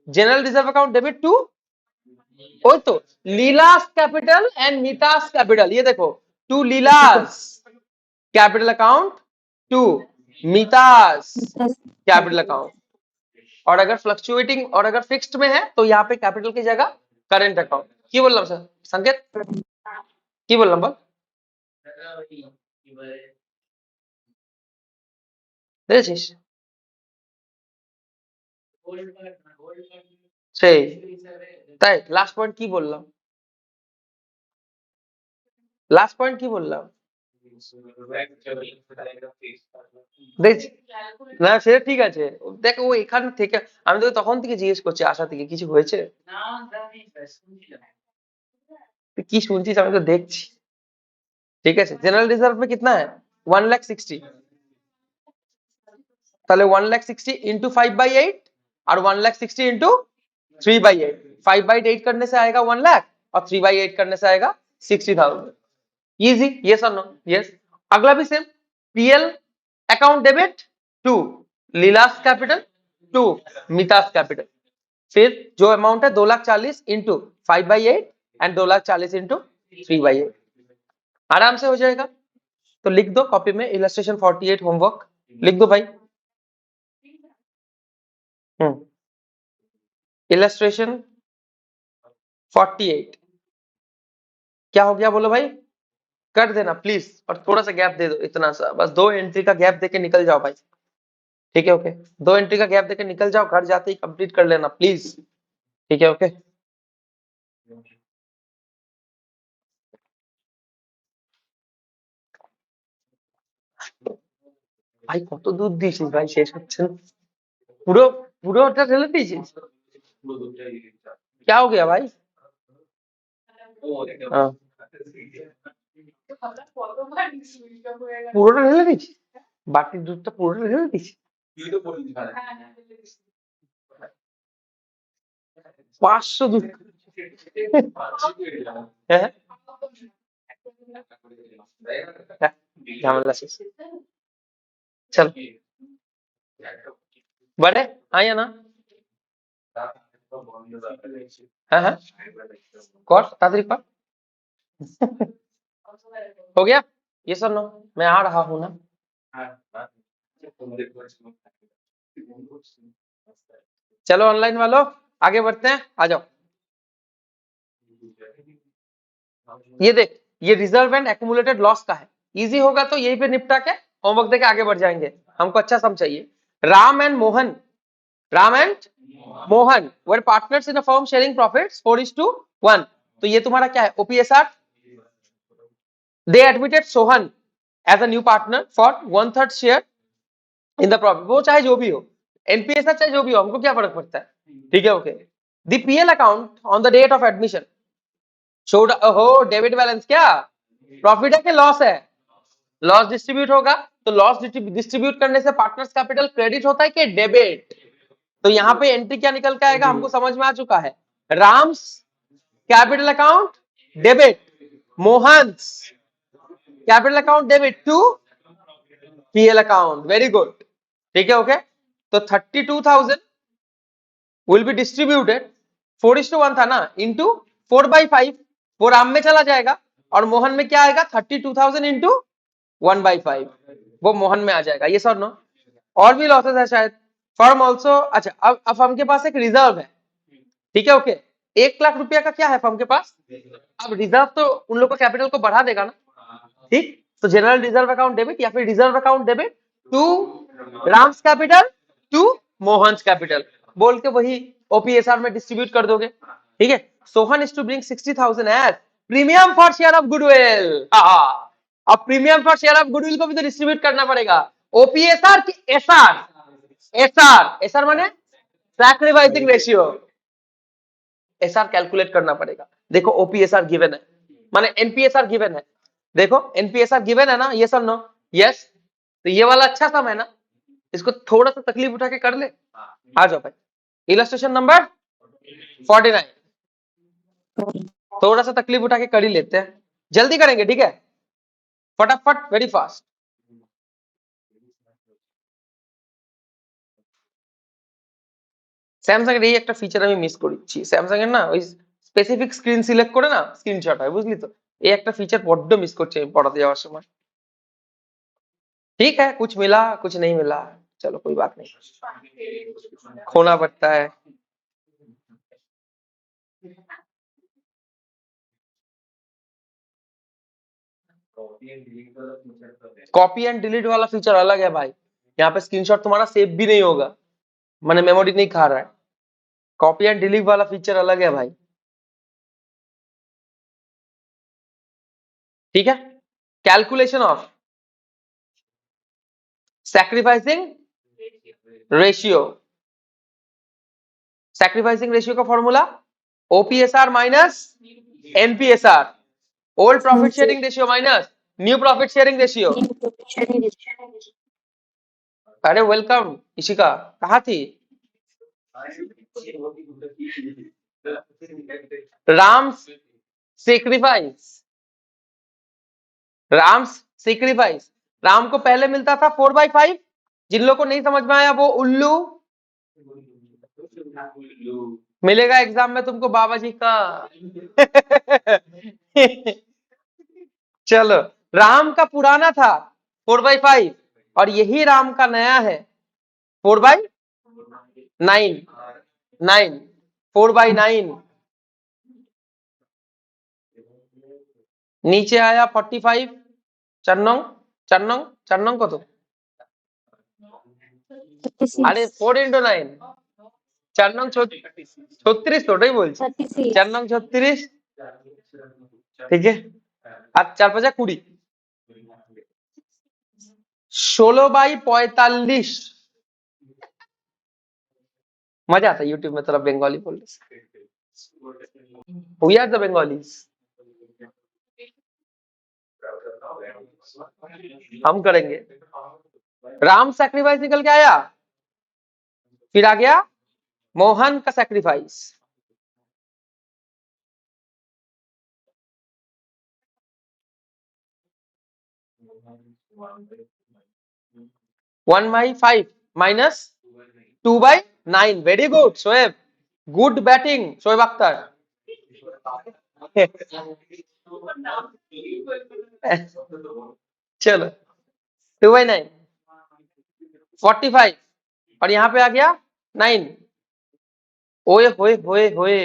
General reserve account debit to वही तो Leela's capital and Meeta's capital. ये देखो, to Leela's capital account to Meeta's capital account. और अगर फ्लक्चुएटिंग और अगर फिक्स्ड में है तो यहाँ पे कैपिटल की जगह करेंट अकाउंट। की बोल रहा हूँ सर संकेत? की बोल रहा हूँ बोल? দেখেছিস? সেই তাই লাস্ট পয়েন্ট কি বললাম? লাস্ট পয়েন্ট কি বললাম? দেখছি না, সেটা ঠিক আছে। দেখ ও এখান থেকে আমি তো তখন থেকে জিজ্ঞেস করছি আশা থেকে কিছু হয়েছে? তুই কি শুনছিস? আমি তো দেখছি, ঠিক আছে। জেনারেল রিজার্ভ में कितना है? 1,60,000। তাহলে 1,60,000 इंटू 5/8 और 1,60,000 इंटू 3/8। 5/8 करने से आएगा 1,00,000 और 3/8 करने से आएगा 60,000। इजी, यस और नो? यस। अगला भी same, PL account debit to Leela's capital to Meeta's capital. फिर जो अमाउंट है 2,40,000 इंटू 5/8 एंड 2,40,000 इंटू 3/8। आराम से हो जाएगा। तो लिख दो कॉपी में इलस्ट्रेशन 48 होमवर्क लिख दो भाई। इलस्ट्रेशन 48 क्या हो गया बोलो भाई? कर देना प्लीज, और थोड़ा सा गैप दे दो, इतना सा बस, 2 एंट्री का गैप देके निकल जाओ भाई, ठीक है? ओके, 2 एंट्री का गैप देके निकल जाओ, घर जाते ही कंप्लीट कर लेना प्लीज, ठीक है? ओके, ভাই কত দুধ দিয়েছিস ভাই, শেষ হচ্ছে না। পুরো পুরোটা ঢেলে দিয়েছিস? क्या हो गया भाई? हाँ, পুরোটা ঢেলে দিয়েছিস? বাটির দুধটা পুরোটা ঢেলে দিয়েছিস? 500 দুধ? হ্যাঁ, झमेला शेष। चल बड़े हाँ या ना? हाँ हाँ कर ताड़ाताड़ी कर। हो गया? ये सर नो, मैं आ रहा हूँ ना। चलो ऑनलाइन वालों आगे बढ़ते हैं, आ जाओ। ये देख, ये रिजर्व एंड एक्यूमुलेटेड लॉस का है, इजी होगा तो यही पे निपटा के होमवर्क देके आगे बढ़ जाएंगे। हमको अच्छा सम चाहिए। Ram and Mohan were partners in a firm sharing profits 4:1। तो ये तुम्हारा क्या है? OPSR. They admitted Sohan as a new partner for 1/3 share in the profit. वो चाहे जो भी हो, एनपीएसआर चाहे जो भी हो, हमको क्या फर्क पड़ता है, ठीक है? Okay. The PL account on the date of admission showed हो डेबिट बैलेंस, क्या प्रॉफिट है कि लॉस है? लॉस डिस्ट्रीब्यूट होगा, तो लॉस डिस्ट्रीब्यूट करने से पार्टनर्स कैपिटल क्रेडिट होता है कि डेबिट? तो यहाँ पे एंट्री क्या निकल के आएगा, हमको समझ में आ चुका है। Ram's capital account debit, Mohan's capital account debit to PL account. Very good, ठीक है, ओके। तो 32,000 विल बी डिस्ट्रीब्यूटेड, 4:1 था ना, इंटू 4/5, 4 राम में चला जाएगा और मोहन में क्या आएगा, 32,000 इंटू 1/5, वो मोहन में आ जाएगा। ये सर नो, और भी लॉसेस है शायद फर्म ऑल्सो। अच्छा, अब फर्म के पास एक रिजर्व है, ठीक है, ओके। 1 लाख रुपया का क्या है फर्म के पास? अब रिजर्व तो उन लोग को कैपिटल को बढ़ा देगा ना, ठीक। तो जनरल रिजर्व अकाउंट डेबिट या फिर reserve account debit to Ram's capital to Mohan's capital बोल के वही ओपीएसआर में डिस्ट्रीब्यूट कर दोगे, ठीक है। Sohan is to bring 60,000 as premium for share of goodwill. अब premium for share of goodwill को भी तो डिस्ट्रीब्यूट करना पड़ेगा। ओपीएसआर की एसआर, एसआर एसआर माने सैक्रिफाइसिंग रेशियो, एसआर कैलकुलेट करना पड़ेगा। देखो ओपीएसआर गिवन है, माने एनपीएसआर गिवन है। देखो एनपीएसआर गिवन है ना, ये सब नो, यस। तो ये वाला अच्छा सम है ना, इसको थोड़ा सा तकलीफ उठा के कर ले। आ जाओ भाई, इलस्ट्रेशन नंबर 49, थोड़ा सा तकलीफ उठा के कर ही लेते हैं, जल्दी करेंगे, ठीक है, फटाफट, वेरी फास्ट। স্যামসাং এর এই একটা ফিচার আমি মিস করেছি। স্যামসাং এর না ওই স্পেসিফিক স্ক্রিন সিলেক্ট করে না স্ক্রিনশট হয়, বুঝলি তো? এই একটা ফিচার বড্ড মিস করছি আমি পড়াতে যাওয়ার সময়। ठीक है, कुछ मिला कुछ नहीं मिला, चलो कोई बात नहीं, खोना पड़ता है। कॉपी एंड डिलीट वाला फीचर अलग है भाई, यहाँ पे स्क्रीनशॉट तुम्हारा सेव भी नहीं होगा, मैंने मेमोरी नहीं खा रहा है। कॉपी एंड डिलीट वाला फीचर अलग है भाई, ठीक है। Calculation of sacrificing ratio, sacrificing ratio का formula OPSR minus NPSR, old profit sharing ratio minus new profit sharing ratio. अरे वेलकम इशिका, कहाँ थी? राम्स सेक्रीफाइस, राम्स सेक्रीफाइस, राम को पहले मिलता था 4/5, जिन लोगों को नहीं समझ में आया वो उल्लू, मिलेगा एग्जाम में तुमको बाबा जी का। चलो, राम का पुराना था 4/5 और यही राम का नया है 4/9, 4/9, नीचे आया 45, चन्नंग चन्नंग चन्नंग को तो আরে 4 × 9, 4 × 36, তো ওটাই বলছি, 4 × 36, ঠিক है। আর 4 × 5 = 20, 16/45। मजा आता है यूट्यूब में थोड़ा बंगाली बोलने से, वी आर द बंगालीज, हम करेंगे। राम सैक्रिफाइस निकल के आया, फिर आ गया मोहन का sacrifice, (1/5 minus 2/9। Very good Shoaib, good batting Shoaib Akhtar. चलो 2/9 45 और यहाँ पे आ गया 9। ओए होए होए होए,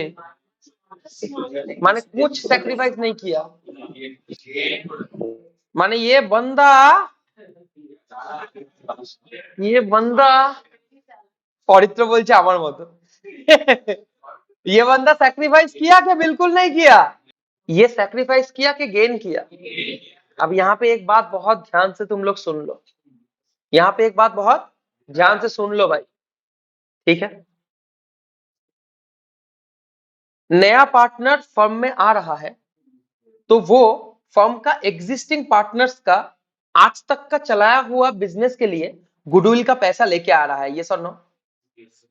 माने कुछ सैक्रिफाइस नहीं किया, माने ये बंदा पवित्र बोलছে আমার মতো। ये बंदा सैक्रिफाइस किया कि बिल्कुल नहीं किया? ये सैक्रिफाइस किया कि गेन किया? अब यहाँ पे एक बात बहुत ध्यान से तुम लोग सुन लो, यहाँ पे एक बात बहुत ध्यान से सुन लो भाई, ठीक है। नया पार्टनर फर्म में आ रहा है, तो वो फर्म का एग्जिस्टिंग पार्टनर्स का आज तक का चलाया हुआ बिजनेस के लिए गुडविल का पैसा लेके आ रहा है, ये सर नो?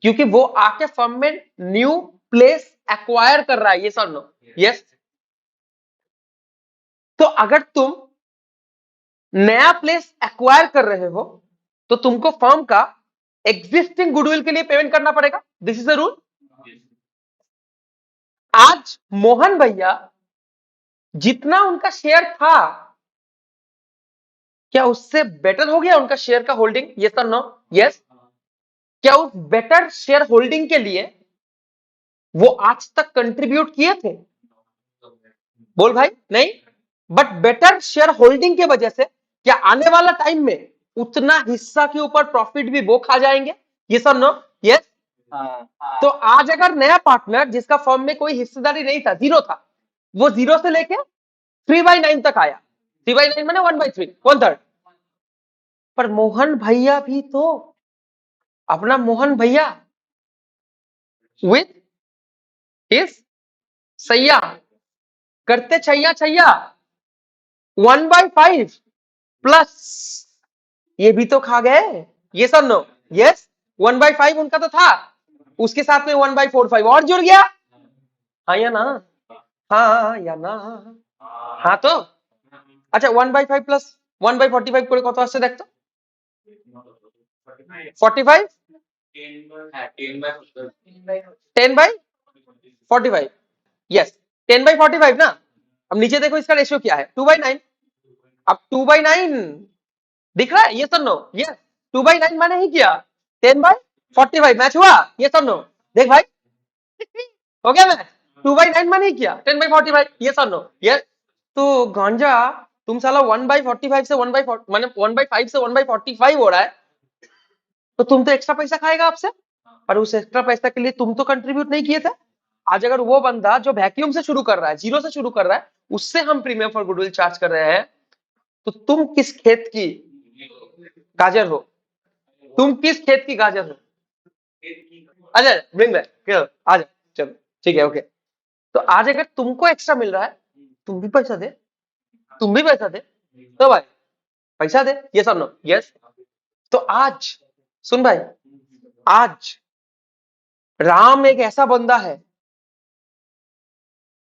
क्योंकि वो आके फर्म में न्यू प्लेस एक्वायर कर रहा है, ये सर नो? यस। तो अगर तुम नया प्लेस एक्वायर कर रहे हो तो तुमको फर्म का एग्जिस्टिंग गुडविल के लिए पेमेंट करना पड़ेगा। This is the rule. आज मोहन भैया जितना उनका शेयर था, क्या उससे बेटर हो गया उनका शेयर का होल्डिंग? यस और नो? यस। क्या उस बेटर शेयर होल्डिंग के लिए वो आज तक कंट्रीब्यूट किए थे? बोल भाई, नहीं। बट बेटर शेयर होल्डिंग की वजह से क्या आने वाला टाइम में उतना हिस्सा के ऊपर प्रॉफिट भी वो खा जाएंगे? ये सर नो? यस। तो आज अगर नया पार्टनर जिसका फर्म में कोई हिस्सेदारी नहीं था, जीरो था, वो जीरो से लेके 3/9 तक आया। 3/9 मैंने 1/3, 1/3। पर मोहन भैया भी तो, अपना मोहन भैया विथ हिज सैया करते छैया छैया 1/5 प्लस ये भी तो खा गए। ये सब नो? यस। 1/5 उनका तो था, उसके साथ में 1/45 और जुड़ गया। हाँ या ना? हाँ या ना? हाँ तो अच्छा, 1/5 प्लस 1/45 করে কত আসছে দেখতো? 45? 10/45? यस, 10/45 ना। अब नीचे देखो इसका रेशियो क्या है, 2/9। अब 2/9 दिख रहा है? ये सर नो? यस। 2/9 माने ही क्या, 10/45 मैच हुआ? ये सर नो? देख भाई, हो गया मैच। 2/9 माने ही क्या, 10/45। ये सर नो? यस। तो गांजा, तुम साला 1/45 से 1/4 माने 1/5 से 1/45 हो रहा है, तो तुम तो एक्स्ट्रा पैसा खाएगा आपसे। पर उस एक्स्ट्रा पैसा के लिए तुम तो कंट्रीब्यूट नहीं किए थे। आज अगर वो बंदा जो वैक्यूम से शुरू कर रहा है, जीरो से शुरू कर रहा है, उससे हम प्रीमियम फॉर गुडविल चार्ज कर रहे हैं, तो तुम किस खेत की गाजर हो? तुम किस खेत की गाजर हो? अच्छा, ब्रिंग बैक, आ जाओ, चलो ठीक है, ओके। तो आज अगर तुमको एक्स्ट्रा मिल रहा है, तुम भी पैसा दे, तुम भी पैसा दे, तो भाई पैसा दे। ये सब नो? यस। तो आज सुन भाई, आज राम एक ऐसा बंदा है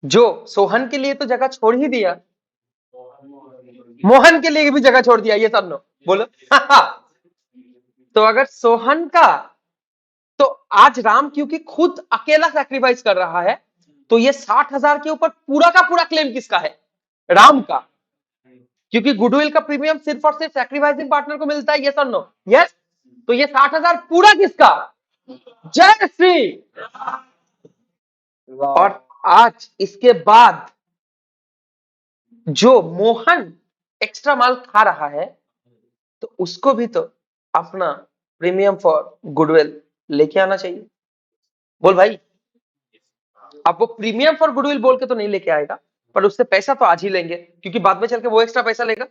जो सोहन के लिए तो जगह छोड़ ही दिया, मोहन के लिए भी जगह छोड़ दिया। ये सब नो? बोलो। तो अगर सोहन का, तो आज राम क्योंकि खुद अकेला सैक्रिफाइस कर रहा है, तो ये 60,000 के ऊपर पूरा का पूरा क्लेम किसका है? राम का। क्योंकि गुडविल का प्रीमियम सिर्फ और सिर्फ सैक्रिफाइसिंग पार्टनर को मिलता है। ये सब नो? यस। तो ये 60,000 पूरा किसका? जय श्री। और आज इसके बाद जो मोहन एक्स्ट्रा माल खा रहा है, तो उसको भी तो अपना प्रीमियम फॉर गुडविल लेके आना चाहिए। बोल भाई। अब वो प्रीमियम फॉर गुडविल बोल के तो नहीं लेके आएगा, पर उससे पैसा तो आज ही लेंगे, क्योंकि बाद में चल के वो एक्स्ट्रा पैसा लेगा,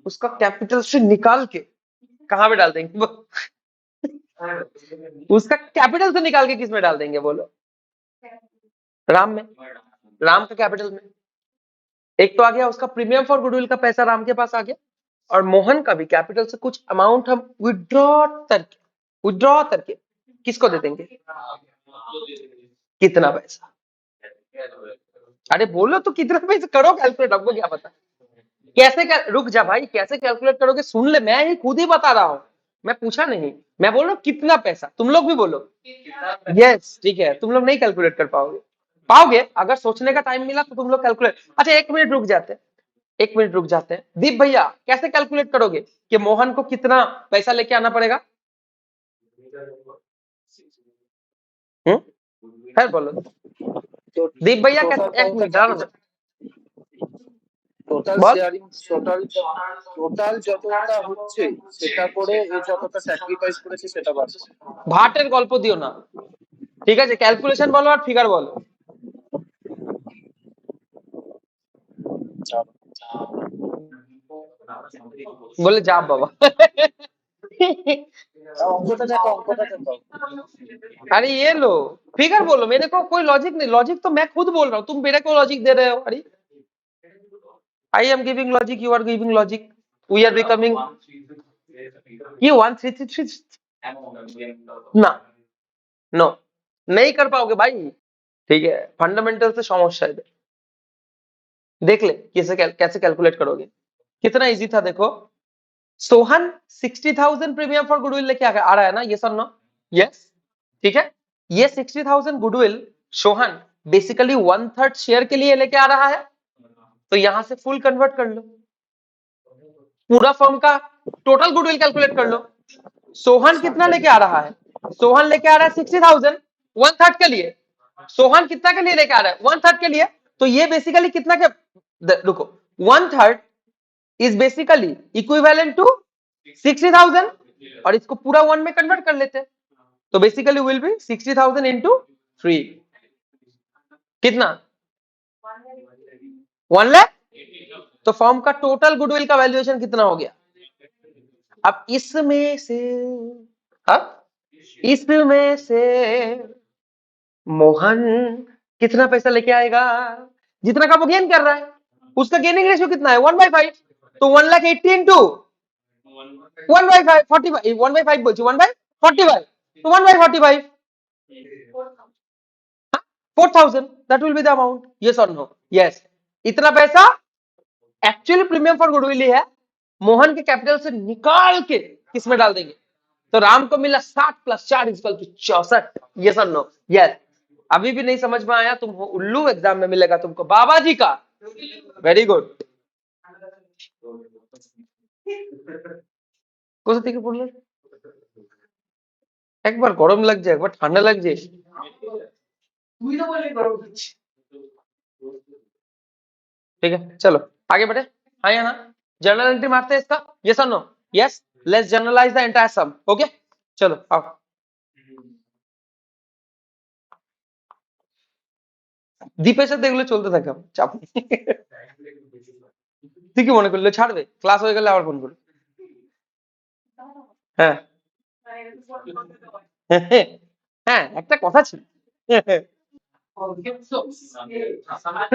उसका कैपिटल से निकाल के कहां पे डाल देंगे? उसका कैपिटल से निकाल के किस में डाल देंगे बोलो? राम में। राम के कैपिटल में। एक तो आ गया उसका प्रीमियम फॉर गुडविल का पैसा राम के पास आ गया, और मोहन का भी कैपिटल से कुछ अमाउंट हम विड्रॉ करके किसको दे देंगे? कितना पैसा? अरे बोलो तो कितना पैसा, करो कैलकुलेट, हमको क्या पता कैसे रुक जा भाई, कैसे कैलकुलेट करोगे? सुन ले, मैं ही खुद ही बता रहा हूं, मैं पूछा नहीं, मैं बोल रहा हूँ कितना पैसा। तुम लोग भी बोलो। यस, ठीक है, तुम लोग नहीं कैलकुलेट कर पाओगे, पाओगे अगर सोचने का टाइम मिला तो तुम लोग कैलकुलेट। अच्छा, 1 मिनट रुक जाते हैं, 1 मिनट रुक जाते हैं। दीप भैया, कैसे कैलकुलेट करोगे कि मोहन को कितना पैसा लेके आना पड़ेगा? है बोलो दीप भैया, कैसे? 1 मिनट आराम से। টোটাল বল। শেয়ারিং, টোটাল যতটা হচ্ছে সেটা করে এ যতটা স্যাক্রিফাইস করেছে সেটা বাদ করে। ভাটের গল্প দিও না, ঠিক আছে? ক্যালকুলেশন বলো আর ফিগার বলো। बोले जा बाबा। অঙ্কটা দেখো, অঙ্কটা দেখো। अरे ये लो, फिगर बोलो, मेरे को कोई लॉजिक नहीं, लॉजिक तो मैं खुद बोल रहा हूँ, तुम मेरे को लॉजिक दे रहे हो। अरे I am giving logic, you are giving logic. We are becoming ये 1333 না नो नहीं कर पाओगे भाई, ठीक है, फंडामेंटल से समस्या है। देख ले कैसे कैलकुलेट करोगे, कितना इजी था देखो। सोहन 60,000 प्रीमियम फॉर गुडविल लेके आ रहा है ना, ये सर नो यस, ठीक है। ये 60,000 गुडविल सोहन बेसिकली 1/3 शेयर के लिए लेके आ रहा है, तो यहां से फुल कन्वर्ट कर लो, पूरा फर्म का टोटल गुडविल कैलकुलेट कर लो। सोहन कितना लेके आ रहा है, सोहन लेके आ रहा है 60,000 1/3 के लिए। सोहन कितना के लिए लेके आ रहा है 1/3 के लिए, तो ये बेसिकली कितना के, रुको, 1/3 इज बेसिकली इक्विवेलेंट टू 60,000, और इसको पूरा 1 में कन्वर्ट कर लेते हैं, तो बेसिकली विल बी 60,000 इंटू 3, कितना 1 लाख। तो फर्म का टोटल गुडविल का वैल्यूएशन कितना हो गया। अब इसमें से मोहन कितना पैसा लेके आएगा, जितना का वो गेन कर रहा है, उसका गेनिंग रेशियो कितना है 1/5, तो 1,80,000 इंटू 1/5 45, 1/5 बोलছি 1/45, तो 1/45 4,000, that will be the amount, yes or no, yes। इतना पैसा एक्चुअली प्रीमियम फॉर गुडविल है, मोहन के कैपिटल से निकाल के किसमें डाल देंगे, तो राम को मिला 60 + 4 = 64, yes or no, yes। अभी भी नहीं समझ में आया तुम हो उल्लू, एग्जाम में मिलेगा तुमको बाबा जी का, वेरी गुड। কোথা থেকে পড়লেন, একবার গরম লাগছে একবার ঠান্ডা লাগছে, তুই তো বললি গরম লাগছে, ठीक है चलो आगे बढ़े, हाँ या ना, जनरल एंट्री मारते हैं इसका, यस और no, yes, let's generalise the entire sum, okay चलो आओ। দীপের সাথে এগুলো চলতে থাকে, চাপ নেই। তুই কি মনে করলে ছাড়বে, ক্লাস হয়ে গেলে আবার ফোন করবে, হ্যাঁ হ্যাঁ একটা কথা ছিল,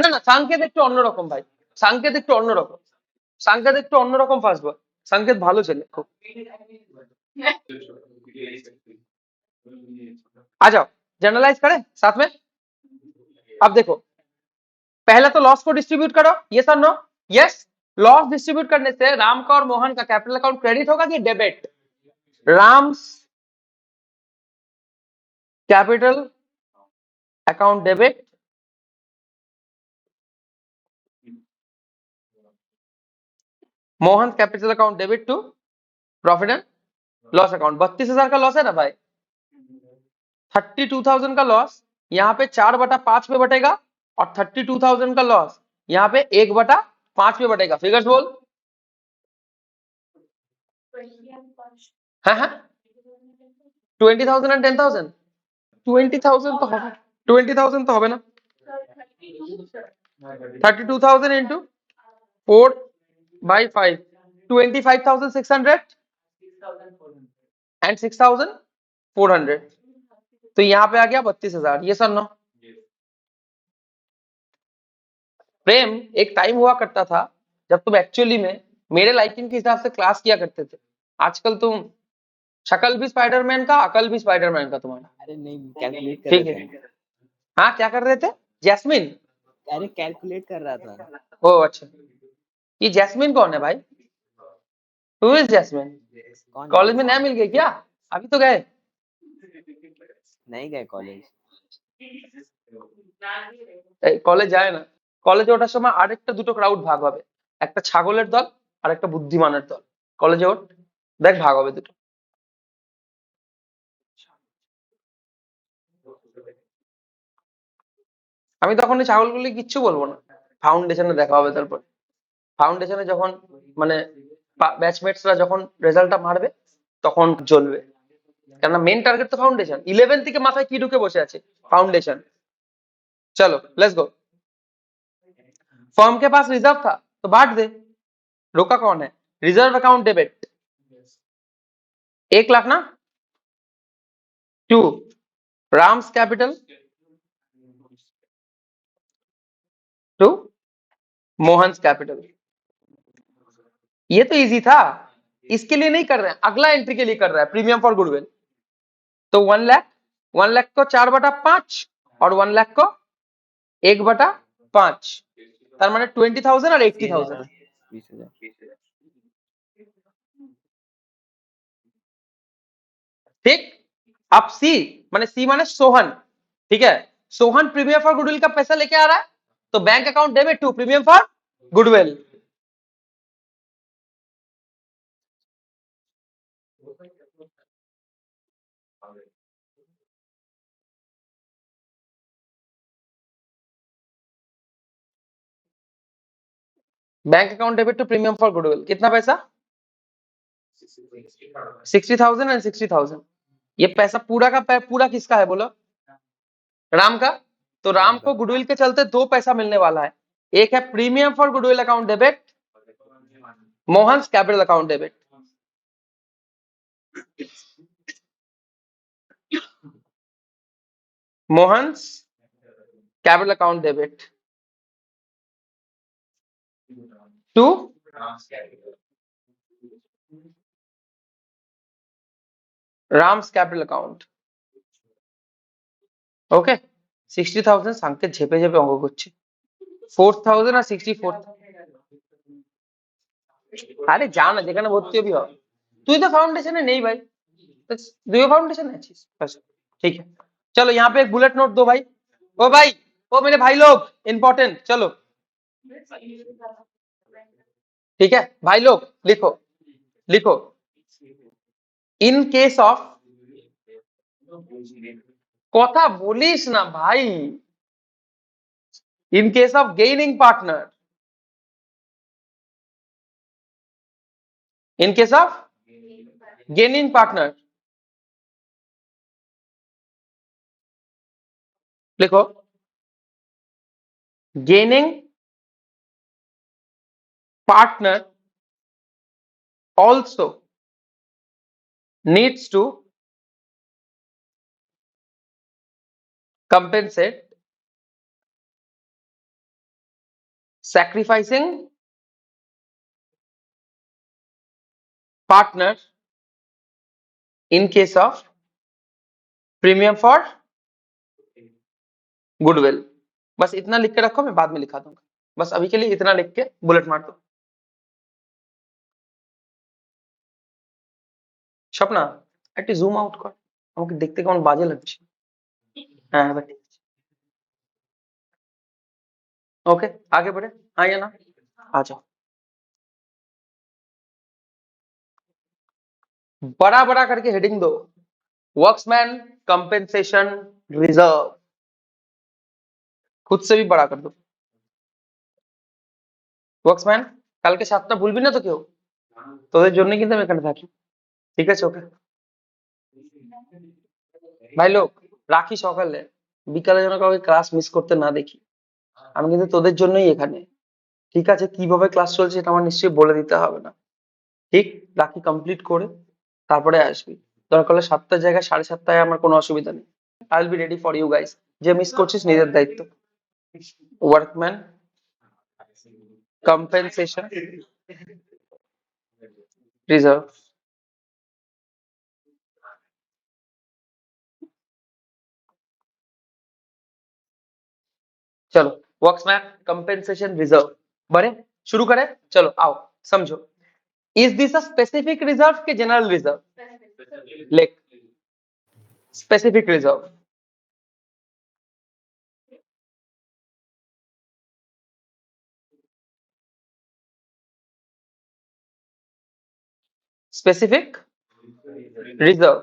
না না সাংকেত একটু অন্যরকম ভাই, সাংকেত একটু অন্যরকম, সাংকেত একটু অন্যরকম ফাঁসবো, संकेत भालो चले खूब। आ जाओ जनरलाइज करें साथ में। अब देखो पहले तो लॉस को डिस्ट्रीब्यूट करो, यस और नो, यस। लॉस डिस्ट्रीब्यूट करने से राम का और मोहन का कैपिटल अकाउंट क्रेडिट होगा कि debit, Ram's capital account debit, Mohan capital account debit to profit and loss account. 32,000 का लॉस है ना भाई, 32,000 का लॉस यहाँ पे 4/5 में बटेगा, और 32,000 का लॉस यहाँ पे 1/5 में बटेगा। फिगर्स बोल, हाँ हाँ 20,000 एंड 10,000, 20,000 तो হবে, 20,000 तो হবে না, 32,000 इंटू 4/5, 25,600 एंड 6,400, तो यहाँ पे आ गया 32,000, ये सर नो। प्रेम एक टाइम हुआ करता था जब तुम एक्चुअली में मेरे लाइकिंग के हिसाब से क्लास किया करते थे, आजकल तुम शकल भी स्पाइडरमैन का, अकल भी स्पाइडरमैन का तुम्हारा। अरे नहीं कैलकुलेट कर ठीक रहे है, थे। हाँ क्या कर रहे थे जैस्मिन, अरे कैलकुलेट कर रहा था। ओ अच्छा, ये जैस्मिन कौन है भाई, हु इज जैस्मिन, कौन कॉलेज में है? नया मिल गए क्या, अभी तो गए, नहीं गए कॉलेज। কলেজ যায় না, কলেজে ওঠার সময় আরেকটা দুটো ক্রাউড ভাগ হবে, একটা ছাগলের দল আর একটা বুদ্ধিমানের দল, কলেজে ওঠ দেখ ভাগ হবে দুটো। আমি তখন ওই ছাগলগুলি কিচ্ছু বলবো না, ফাউন্ডেশনে দেখা হবে, তারপর ফাউন্ডেশনে যখন মানে ব্যাচমেটসরা যখন রেজাল্টটা মারবে তখন জ্বলবে, কেননা মেন টার্গেট তো ফাউন্ডেশন, 11 থেকে মাথায় কি ঢুকে বসে আছে, फाउंडेशन। चलो लेट्स गो, फर्म के पास रिजर्व था तो बांट दे, रोका कौन है, रिजर्व अकाउंट डेबिट 1 लाख ना, 2 Ram's capital to Mohan's capital, ये तो इजी था, इसके लिए नहीं कर रहे हैं, अगला एंट्री के लिए कर रहा है, प्रीमियम फॉर गुडविल। तो 1 लाख को 4/5 और 1 लाख को 1/5, তার মানে 20,000 और 80,000। 20,000 ठीक। अब सी माने सी माने सोहन, ठीक है, सोहन प्रीमियम फॉर गुडविल का पैसा लेके आ रहा है, तो bank account debit to premium for goodwill. Bank account debit to premium for goodwill, कितना पैसा? 60,000 एंड 60,000। ये पैसा पूरा का पूरा किसका है बोलो? राम का। तो राम को गुडविल के चलते 2 पैसा मिलने वाला है, एक है premium for goodwill account debit, Mohan capital account debit. Mohan capital account debit to Ram's capital account. Okay 60,000 সাংকে ঝেপে ঝেপে অঙ্ক করছে, 4,000 আর 64। আরে যা না, যেখানে ভর্তি হবি হ। তুই তো फाउंडेशने नहीं भाई, तुझे फाउंडेशन है चीज बस। ठीक है, चलो यहाँ पे एक बुलेट नोट दो भाई। ओ भाई, ओ मेरे भाई लोग, इंपॉर्टेंट, चलो ठीक है भाई लोग, लिखो लिखो, इन केस ऑफ, কথা বলিস না ভাই, in case of gaining partner, in case of gaining partner, लिखो gaining partner also needs to compensate sacrificing partner in case of premium for goodwill. बस इतना लिख के रखो, मैं बाद में लिखा दूंगा, बस अभी के लिए इतना लिख के बुलेट मार दो। স্বপ্না একটু জুম আউট কর, আমাকে দেখতে কেমন বাজে লাগছে। হ্যাঁ এবার ঠিক আছে। ओके आगे बढ़े, हाँ या ना, आ जाओ। बड़ा बड़ा करके हेडिंग दो, वर्क्समैन कंपेंसेशन रिजर्व, खुद से भी बड़ा कर दो। ওয়ার্কসম্যান কালকে 7টা ভুলবি না তো কেউ, তোদের জন্য কিন্তু আমি এখানে থাকি, ঠিক আছে? ওকে ভাই লোক, রাখি সকালে, বিকালে যেন কাউকে ক্লাস মিস করতে না দেখি, আমি কিন্তু তোদের জন্যই এখানে, ঠিক আছে? কিভাবে ক্লাস চলছে সেটা আমার নিশ্চয়ই বলে দিতে হবে না, ঠিক? রাখি কমপ্লিট করে তারপরে আসবি, দরকার হলে 7টার জায়গায় 7:30টায়, আমার কোনো অসুবিধা নেই। I will be ready for you guys. যে মিস করছিস নিজের দায়িত্ব। ওয়ার্কম্যান compensation reserve, चलो वर्क्समैन कंपेंसेशन रिजर्व बने, शुरू करें, चलो आओ समझो। Is this a specific reserve के जनरल रिजर्व? लेक specific reserve, specific reserve,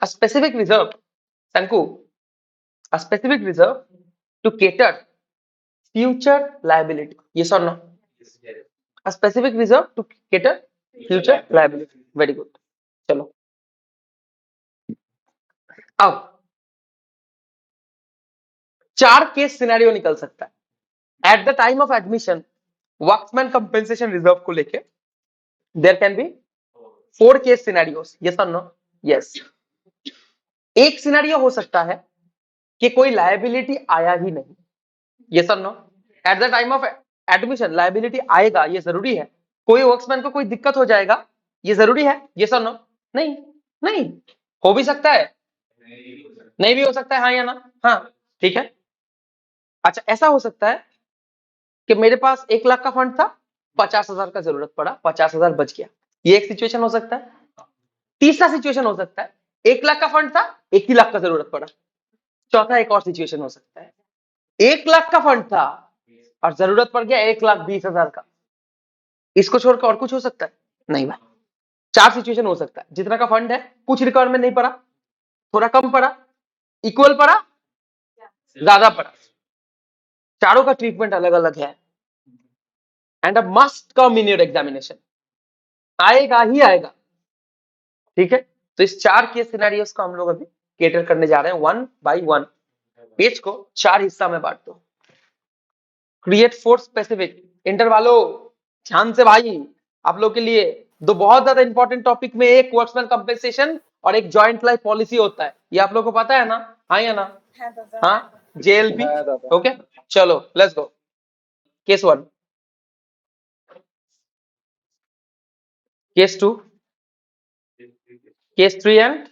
a specific reserve, Sanku, a specific reserve to cater future liability, yes or no? A specific reserve to cater future liability, very good। चलो अब 4 case scenario निकल सकता है at the time of admission. Workmen compensation reserve को लेके there can be 4 case scenarios, yes और no? Yes. एक scenario हो सकता है कि कोई लायबिलिटी आया ही नहीं, यस और no? At the time of admission liability आएगा, ये जरूरी है? कोई वर्क्समैन को कोई दिक्कत हो जाएगा, ये जरूरी है? ये सर नो? नहीं, नहीं। हो भी सकता है, नहीं भी हो सकता है, हाँ या ना? हाँ, ठीक है। अच्छा, ऐसा हो सकता है कि मेरे पास 1 लाख का फंड था, 50,000 का जरूरत पड़ा, 50,000 बच गया, ये एक सिचुएशन हो सकता है। तीसरा सिचुएशन हो सकता है, 1 लाख का फंड था, 1 ही लाख का जरूरत पड़ा। चौथा एक और सिचुएशन हो सकता है, 1 लाख का फंड था और जरूरत पड़ गया 1,20,000 का। इसको छोड़कर और कुछ हो सकता है? नहीं भाई। 4 सिचुएशन हो सकता है। जितना का फंड है, कुछ रिक्वायरमेंट नहीं पड़ा, थोड़ा कम पड़ा, इक्वल पड़ा, ज्यादा पड़ा। चारों का ट्रीटमेंट अलग अलग है and a must come in your examination. आएगा ही आएगा, ठीक है। तो इस 4 केस सिनेरियोस को हम लोग अभी केटर करने जा रहे हैं 1 by 1। पेज को 4 हिस्सा में बांट दो। क्रिएट 4 स्पेसिफिक इंटर वालों, ध्यान से भाई, आप लोग के लिए 2 बहुत ज्यादा इंपॉर्टेंट टॉपिक में, एक वर्क्समैन कंपेंसेशन और एक जॉइंट लाइफ पॉलिसी होता है। ये आप लोग को पता है ना? हाँ या ना? हाँ, जेएलपी। हाँ दादा। ओके, चलो let's go. Case 1, case 2, case 3 and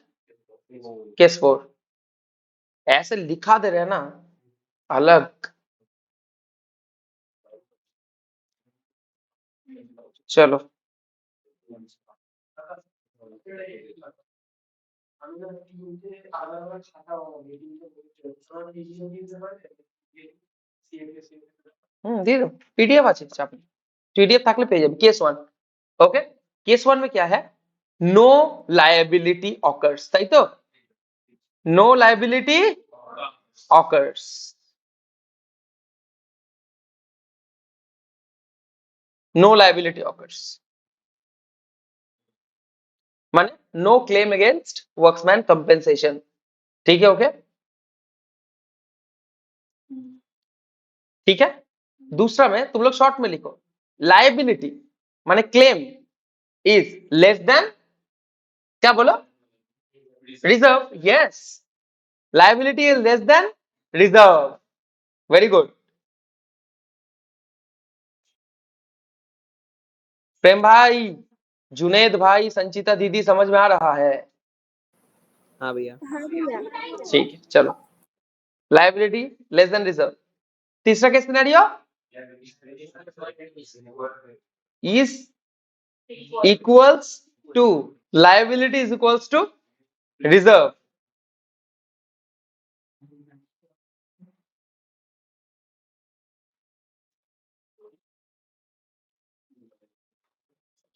case 4। ऐसे लिखा दे रहे हैं ना अलग। चलो, দিয়ে দাও, পিডিএফ আছে চাপ নেই, পিডিএফ থাকলে পেয়ে যাবে। কেস 1, ওকে। केस 1 में क्या है? नो लायबिलिटी ऑकर्स, তাই তো? No liability occurs, no liability occurs माने no claim against workmen compensation, ठीक है? ओके, ठीक है। दूसरा में तुम लोग शॉर्ट में लिखो, लायबिलिटी माने क्लेम इज लेस देन, क्या बोलो? Reserve, yes. Liability is less than reserve, very good. Prem भाई, जुनेद भाई, संचिता दीदी, समझ में आ रहा है? हाँ भैया। ठीक है, चलो। Liability less than reserve. तीसरा case scenario, is equals to, liability is equals to reserve.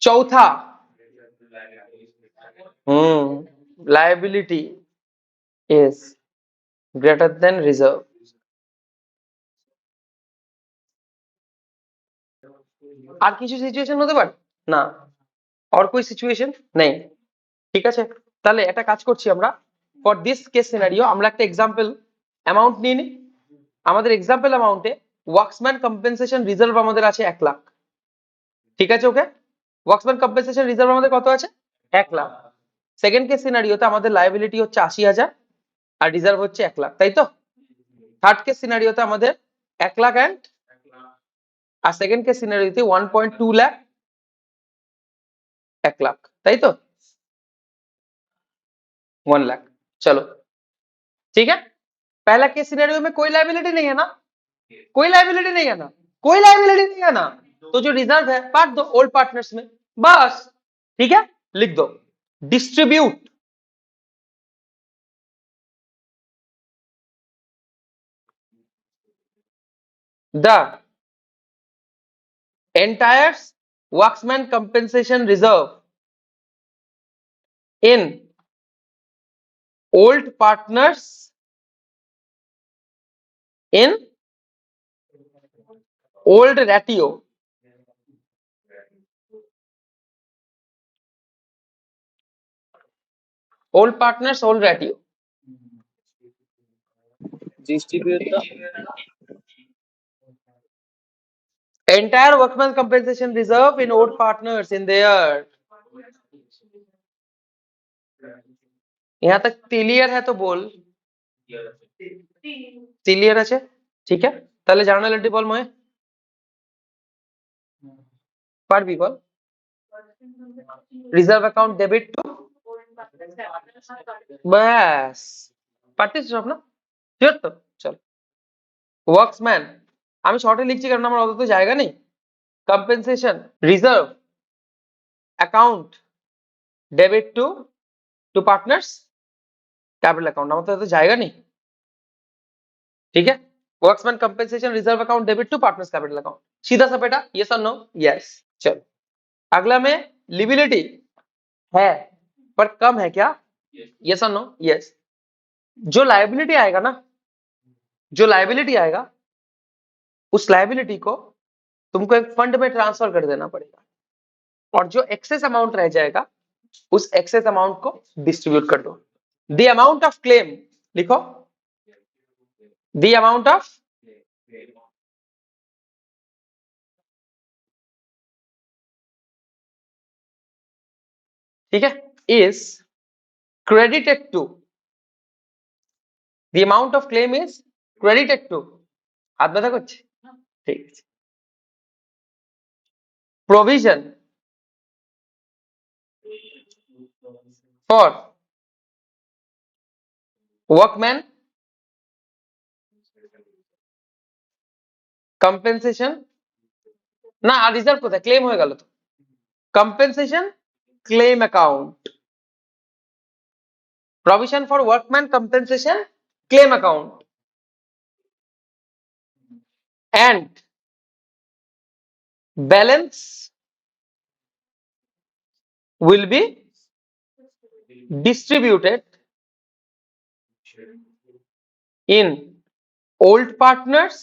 चौथा, liability is greater than reserve. আর কিছু সিচুয়েশন হতে পারে না? और कोई সিচুয়েশন নেই? ঠিক আছে, তাহলে একটা কাজ করছি আমরা। ফর দিস কেস সিনারিও আমরা একটা এক্সাম্পল অ্যামাউন্ট নিয়ে নিই। আমাদের এক্সাম্পল অ্যামাউন্টে ওয়ার্কসম্যান কম্পেনসেশন রিজার্ভ আমাদের আছে 1 লাখ, ঠিক আছে? ওকে, ওয়ার্কসম্যান কম্পেনসেশন রিজার্ভ আমাদের কত আছে? 1 লাখ। সেকেন্ড কেস সিনারিওতে আমাদের লায়াবিলিটি হচ্ছে 80,000 আর রিজার্ভ হচ্ছে 1 লাখ, তাই তো? থার্ড কেস সিনারিওতে আমাদের 1 লাখ এন্ড, আর সেকেন্ড কেস সিনারিওতে 1.2 লাখ, 1 লাখ, তাই তো? 1 लाख। चलो, ठीक है। पहला केस सिनेरियो में कोई लायबिलिटी नहीं है ना, कोई लायबिलिटी नहीं है ना, कोई लायबिलिटी नहीं है ना, तो जो रिजर्व है बांट दो ओल्ड पार्टनर्स में, बस। ठीक है, लिख दो distribute the entire workmen compensation reserve in old partners in old ratio, old partners old ratio, distribute the entire workman compensation reserve in old partners in their, यहां तक क्लियर है तो बोल, क्लियर আছে? ঠিক है, তাহলে জার্নালিটি বল ময়ে। पर पीपल, रिजर्व अकाउंट डेबिट टू, बस পারতেছিস সব না? শিওর তো? চল, ওয়ার্কসম্যান আমি শর্টে লিখছি কারণ আমার অত তো জায়গা নেই। Compensation reserve account debit to partners capital account, আমার তো এত জায়গা নেই। ठीक है, workmen compensation reserve account debit to partners capital account, सीधा सा बेटा, यस और नो? यस। चलो अगला में लिबिलिटी है पर कम है क्या? यस और नो? यस। जो लायबिलिटी आएगा ना, जो लायबिलिटी आएगा उस लायबिलिटी को तुमको एक फंड में ट्रांसफर कर देना पड़ेगा और जो एक्सेस अमाउंट रह जाएगा उस एक्सेस अमाउंट को डिस्ट्रीब्यूट कर दो। द अमाउंट ऑफ क्लेम लिखो, द अमाउंट ऑफ ठीक है is credited to, the amount of claim is credited to, হাত ব্যথা করছে? ঠিক আছে। provision for workman compensation না, আর রিজার্ভ কোথায়? ক্লেম হয়ে গেল তো। compensation claim account, provision for workman compensation claim account and balance will be distributed in old partners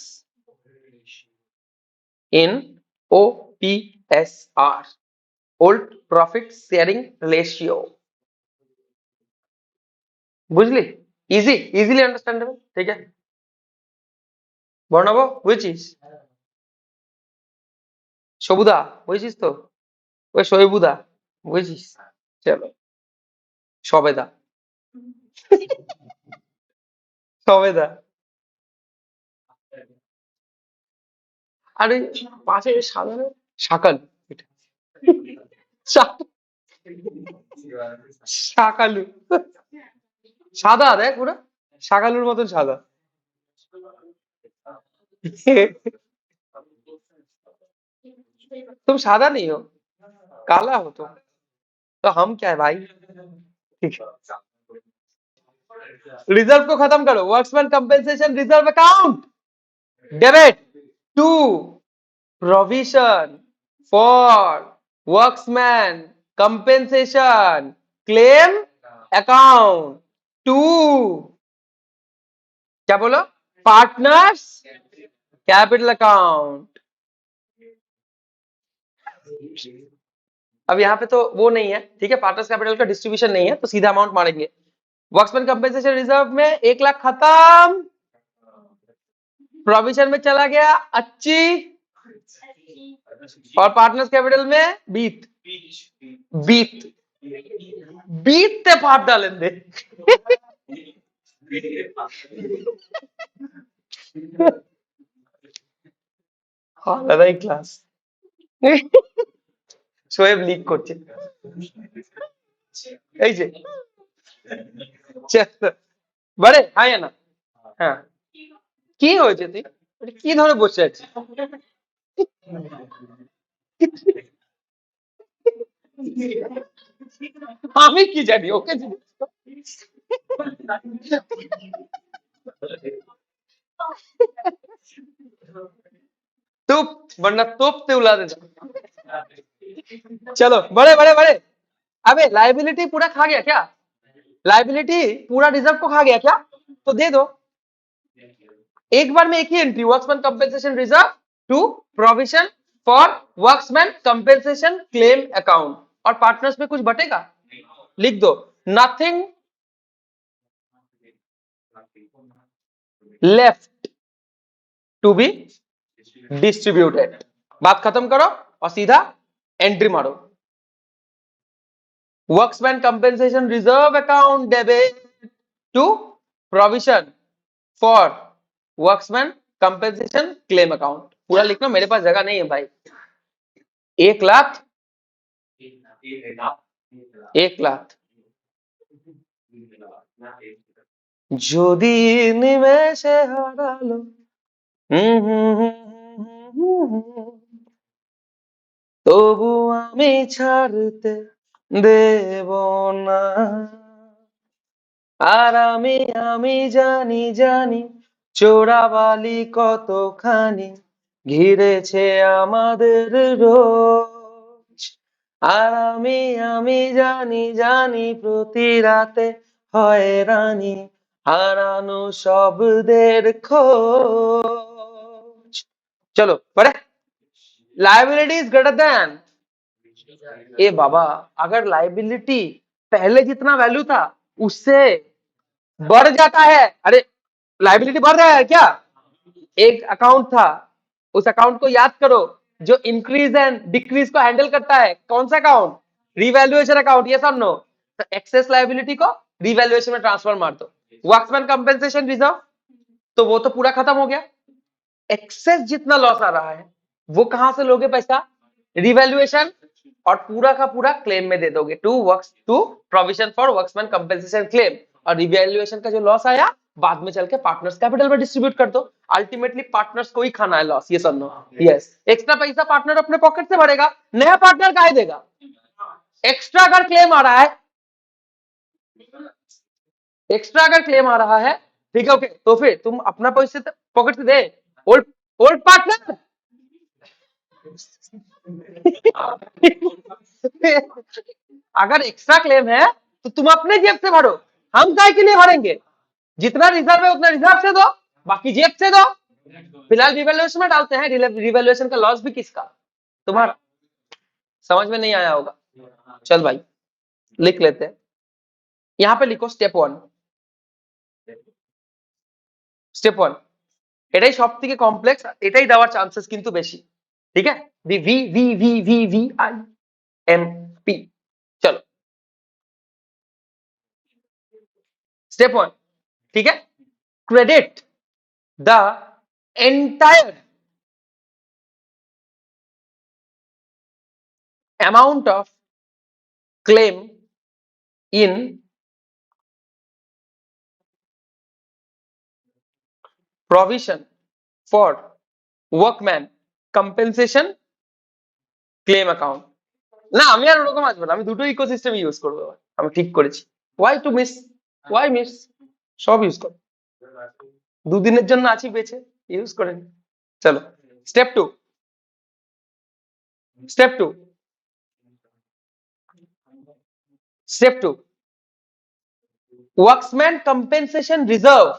in OPSR, old profit sharing ratio, বুঝলি? Easy, easily understandable. ঠিক আছে, বর্ণাবো বুঝছিস? সবুদা বুঝছিস তো? ওই শৈবুদা বুঝছিস? চলো সবেদা, সবেদা আরে পাশে সাধারণ শাকাল, শাকালু সাদা, দেখ পুরো শাকালুর মতন সাদা। तुम सादा नहीं हो, काला हो तुम, तो हम क्या है भाई? ठीक है, रिजर्व को खत्म करो, workmen compensation reserve account debit to provision for workmen compensation claim account to, क्या बोलो? Partners capital account. अब यहाँ पे तो वो नहीं है, ठीक है, पार्टनर्स कैपिटल का डिस्ट्रीब्यूशन नहीं है तो सीधा अमाउंट मारेंगे। वर्क्समैन कंपेंसेशन रिजर्व में 1 लाख खत्म, प्रोविजन में चला गया 80 और पार्टनर्स कैपिटल में 20 20 20 ते फाट डालेंगे। আলাদাই ক্লাস, শোয়েব লিক করছে এই যে বারে। হ্যাঁ না, হ্যাঁ কি হয়েছে? তুই কি ধরে বসে আছিস? আমি কি জানি, ওকে तुप वरना तुप ते उड़ा दे। चलो बड़े बड़े बड़े, अबे लाइबिलिटी पूरा खा गया क्या? लाइबिलिटी पूरा रिजर्व को खा गया क्या? तो दे दो एक बार में, एक ही entry, workmen compensation reserve to provision for workmen compensation claim account, और पार्टनर्स में कुछ बटेगा? लिख दो nothing left to be distributed. बात खत्म करो और सीधा एंट्री मारो, workmen compensation reserve account debit to provision for workmen compensation claim account. पूरा लिखना, मेरे पास जगह नहीं है भाई। 1,00,000 1,00,000 যদি নিমেষে হারালো হুম হুম হুম হুম হুম হুম, তবু আমি ছাড়তে দেব না। আর আমি জানি চোরাবালি কতখানি ঘিরেছে আমাদের রোজ। আর আমি জানি প্রতি রাতে হয় রানী হারানো শব্দের খোঁজ। चलो पढ़े लाइबिलिटी इज ग्रेटर देन ए बाबा अगर लाइबिलिटी पहले जितना वैल्यू था उससे बढ़ जाता है अरे लाइबिलिटी बढ़ रहा है क्या एक अकाउंट था उस अकाउंट को याद करो जो इंक्रीज एंड डिक्रीज को हैंडल करता है कौन सा अकाउंट रिवैल्यूएशन अकाउंट ये सब नो तो एक्सेस लाइबिलिटी को रिवैल्यूएशन में ट्रांसफर मार दो वर्कमैन कंपेंसेशन रिजर्व तो वो तो पूरा खत्म हो गया एक्सेस जितना लॉस आ रहा है वो कहां से लोगे पैसा रिवैल्यूएशन और पूरा का पूरा क्लेम में दे दोगे to provision for workmen compensation claim और रिवैल्यूएशन का जो लॉस आया बाद में चल के पार्टनर्स कैपिटल में डिस्ट्रीब्यूट कर दो अल्टीमेटली पार्टनर्स को ही खाना है लॉस ये सब नो यस एक्स्ट्रा पैसा पार्टनर अपने पॉकेट से भरेगा नया पार्टनर काहे देगा एक्स्ट्रा अगर क्लेम आ रहा है एक्स्ट्रा अगर क्लेम आ रहा है ठीक है ओके तो फिर तुम अपना पैसे पॉकेट से दे ओल्ड ओल्ड पार्टनर अगर एक्स्ट्रा क्लेम है तो तुम अपने जेब से भरो हम काय के लिए भरेंगे जितना रिजर्व है उतना रिजर्व से दो बाकी जेब से दो फिलहाल रिवैल्यूएशन में डालते हैं रिवैल्यूएशन का लॉस भी किसका तुम्हारा समझ में नहीं आया होगा चल भाई लिख लेते हैं यहां पे लिखो स्टेप 1 এটাই সব থেকে কমপ্লেক্স এটাই দেওয়ার চান্সেস কিন্তু বেশি ঠিক है V V V V V V I M P चलो स्टेप 1 ठीक है credit the entire amount of claim in provision for workman compensation claim account না আমি আর ওরকম আসবো না আমি দুটো ইকোসিস্টেম ইউজ করবো এবার। আমি ঠিক করেছি ওয়াই মিস সব ইউজ করো দুদিনের জন্য আছি বেঁচে ইউজ করে নি চলো step 2 step 2 worksman compensation reserve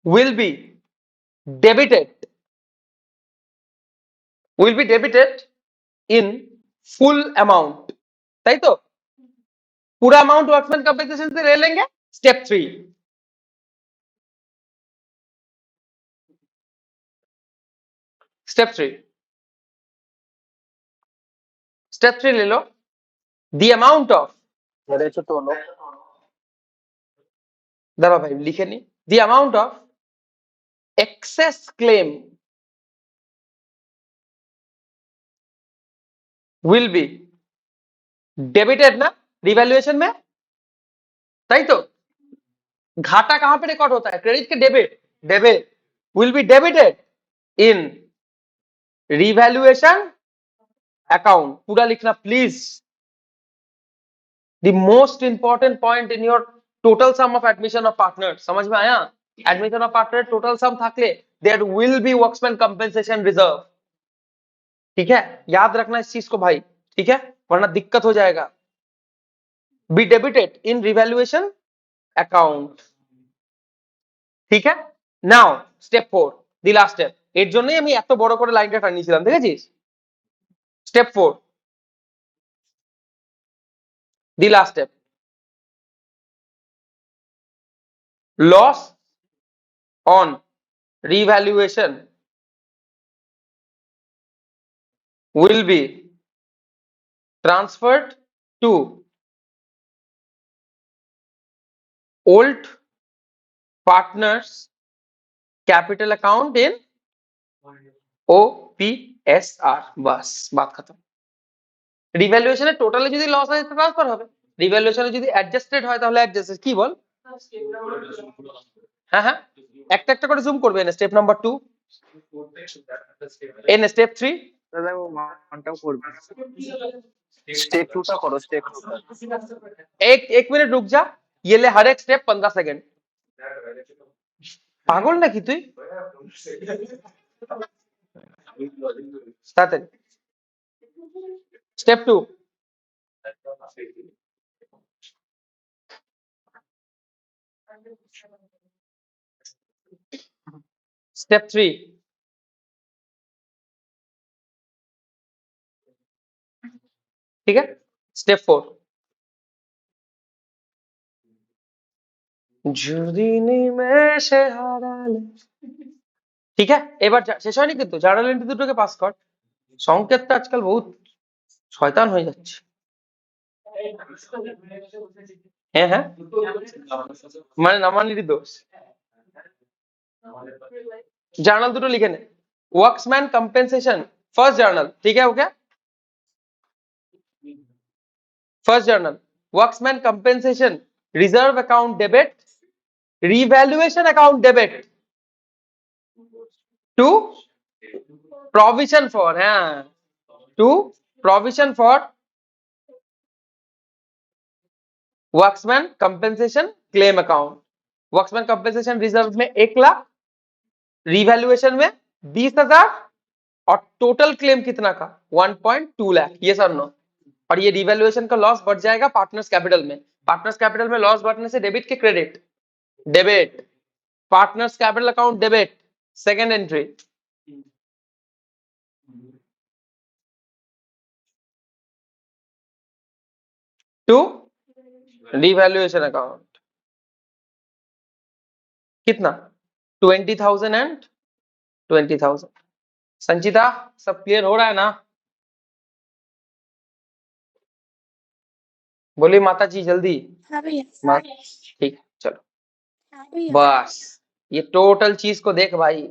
will be debited in full amount তাই তো पूरा अमाउंट वर्कमैन कंपेंसेशन से ले लेंगे स्टेप 3 ले लो the amount of मेरे से तो लो दादा भाई लिखे नहीं the amount of excess claim will be debited ना रिवैल्यूएशन में सही तो घाटा कहां पे रिकॉर्ड होता है क्रेडिट के debit will be debited in revaluation account पूरा लिखना please the most important point in your total sum of admission of partner समझ में आया admission of partner total sum थाकले there will be workmen compensation reserve ठीक है याद रखना इस चीज को भाई ठीक है वरना दिक्कत हो जाएगा be debited in revaluation account ঠিক আছে নাও স্টেপ 4 দি লাস্ট স্টেপ এর জন্যই আমি এত বড় করে লাইনটা টানিয়েছিলাম দেখেছিস step 4 the last step loss on revaluation will be transferred to old partners capital account in OPSR, बस बात खत्म। রিভ্যালুয়েশনে টোটালে যদি লস হয় ট্রান্সফার হবে, রিভ্যালুয়েশনে যদি অ্যাডজাস্টেড হয় তাহলে অ্যাডজাস্টেড। কি বল? হ্যাঁ হ্যাঁ, একটা একটা করে জুম করবে। Step number 2, N step 3। দাদা ও মানটাও করবে। स्टेप 2 টা করো, स्टेप 2 টা। एक मिनट रुक जा, ये ले हर एक स्टेप 15 सेकंड। পাগল নাকি তুই? তাড়াতাড়ি। স্টেপ 2, स्टेप 3, ठीक है। स्टेप 4, যদি নিমেষে হারালে। ঠিক আছে, এবার শেষ হয়নি কিন্তু, জার্নাল এন্ট্রি দুটোকে পাস কর। সংকেতটা আজকাল বহুত শয়তান হয়ে যাচ্ছে। হ্যাঁ হ্যাঁ, মানে নামানিরই দোষ। জার্নাল দুটো লিখে নে। ওয়ার্কসম্যান কম্পেনসেশন फर्स्ट जर्नल, ठीक है। Okay, first journal workmen compensation reserve account debit, revaluation account debit to provision for, हाँ, to provision for workmen compensation claim account. Workmen compensation reserve में 1 लाख, रिवैल्यूएशन में 20,000 और टोटल क्लेम कितना का 1.2 लाख। ये सर नो। और ये रिवैल्यूएशन का लॉस बढ़ जाएगा पार्टनर्स कैपिटल में। पार्टनर्स कैपिटल में लॉस बढ़ने से डेबिट के credit, debit partners capital account debit, second entry. To revaluation account कितना 20,000 एंड 20,000। संचिता सब क्लियर हो रहा है ना? बोली माता जी जल्दी। हाँ भैया। ठीक है, चलो हाँ भैया। बस ये टोटल चीज को देख भाई।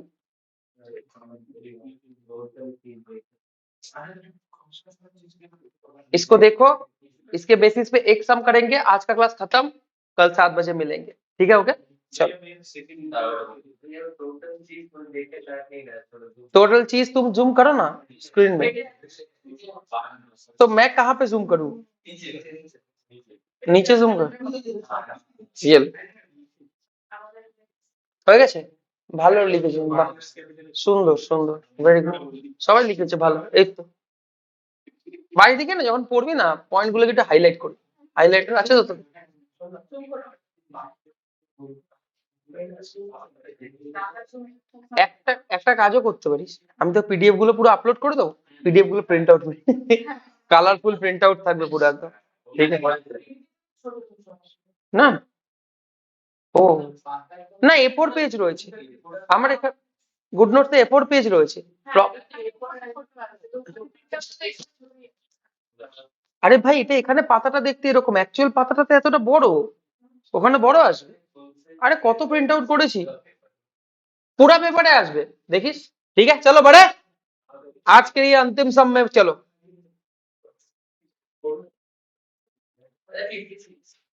इसको देखो, इसके बेसिस पे एक सम करेंगे। आज का क्लास खत्म, कल 7 बजे मिलेंगे, ठीक है। ओके चलो, टोटल चीज तुम जूम करो ना स्क्रीन में। तो मैं कहाँ पे जूम करूँ? নিচে জুম কর। সিএল হয়ে গেছে? ভালো লিখেছো, বাহ সুন্দর সুন্দর, ভেরি গুড। সবাই লিখেছে ভালো। এই তো বাড়ি থেকে না যখন পড়বি না পয়েন্ট গুলোকে একটু হাইলাইট করবি। হাইলাইটার আছে তো তোর? একটা একটা কাজও করতে পারিস, আমি তো পিডিএফ গুলো পুরো আপলোড করে দেবো। পিডিএফ গুলো print out colourful print out থাকবে পুরো একদম, ঠিক আছে না? ও না, A4 পেজ রয়েছে আমার এখানে, গুড নোটস এ A4 পেজ রয়েছে। আরে ভাই এটা এখানে পাতাটা দেখতে এরকম, অ্যাকচুয়াল পাতাটা তো এতটা বড়, ওখানে বড় আসবে। আরে কত প্রিন্ট আউট করেছি, पूरा पेपर আসবে দেখিস। ठीक है चलो बड़े, आज के लिए अंतिम सम में चलो।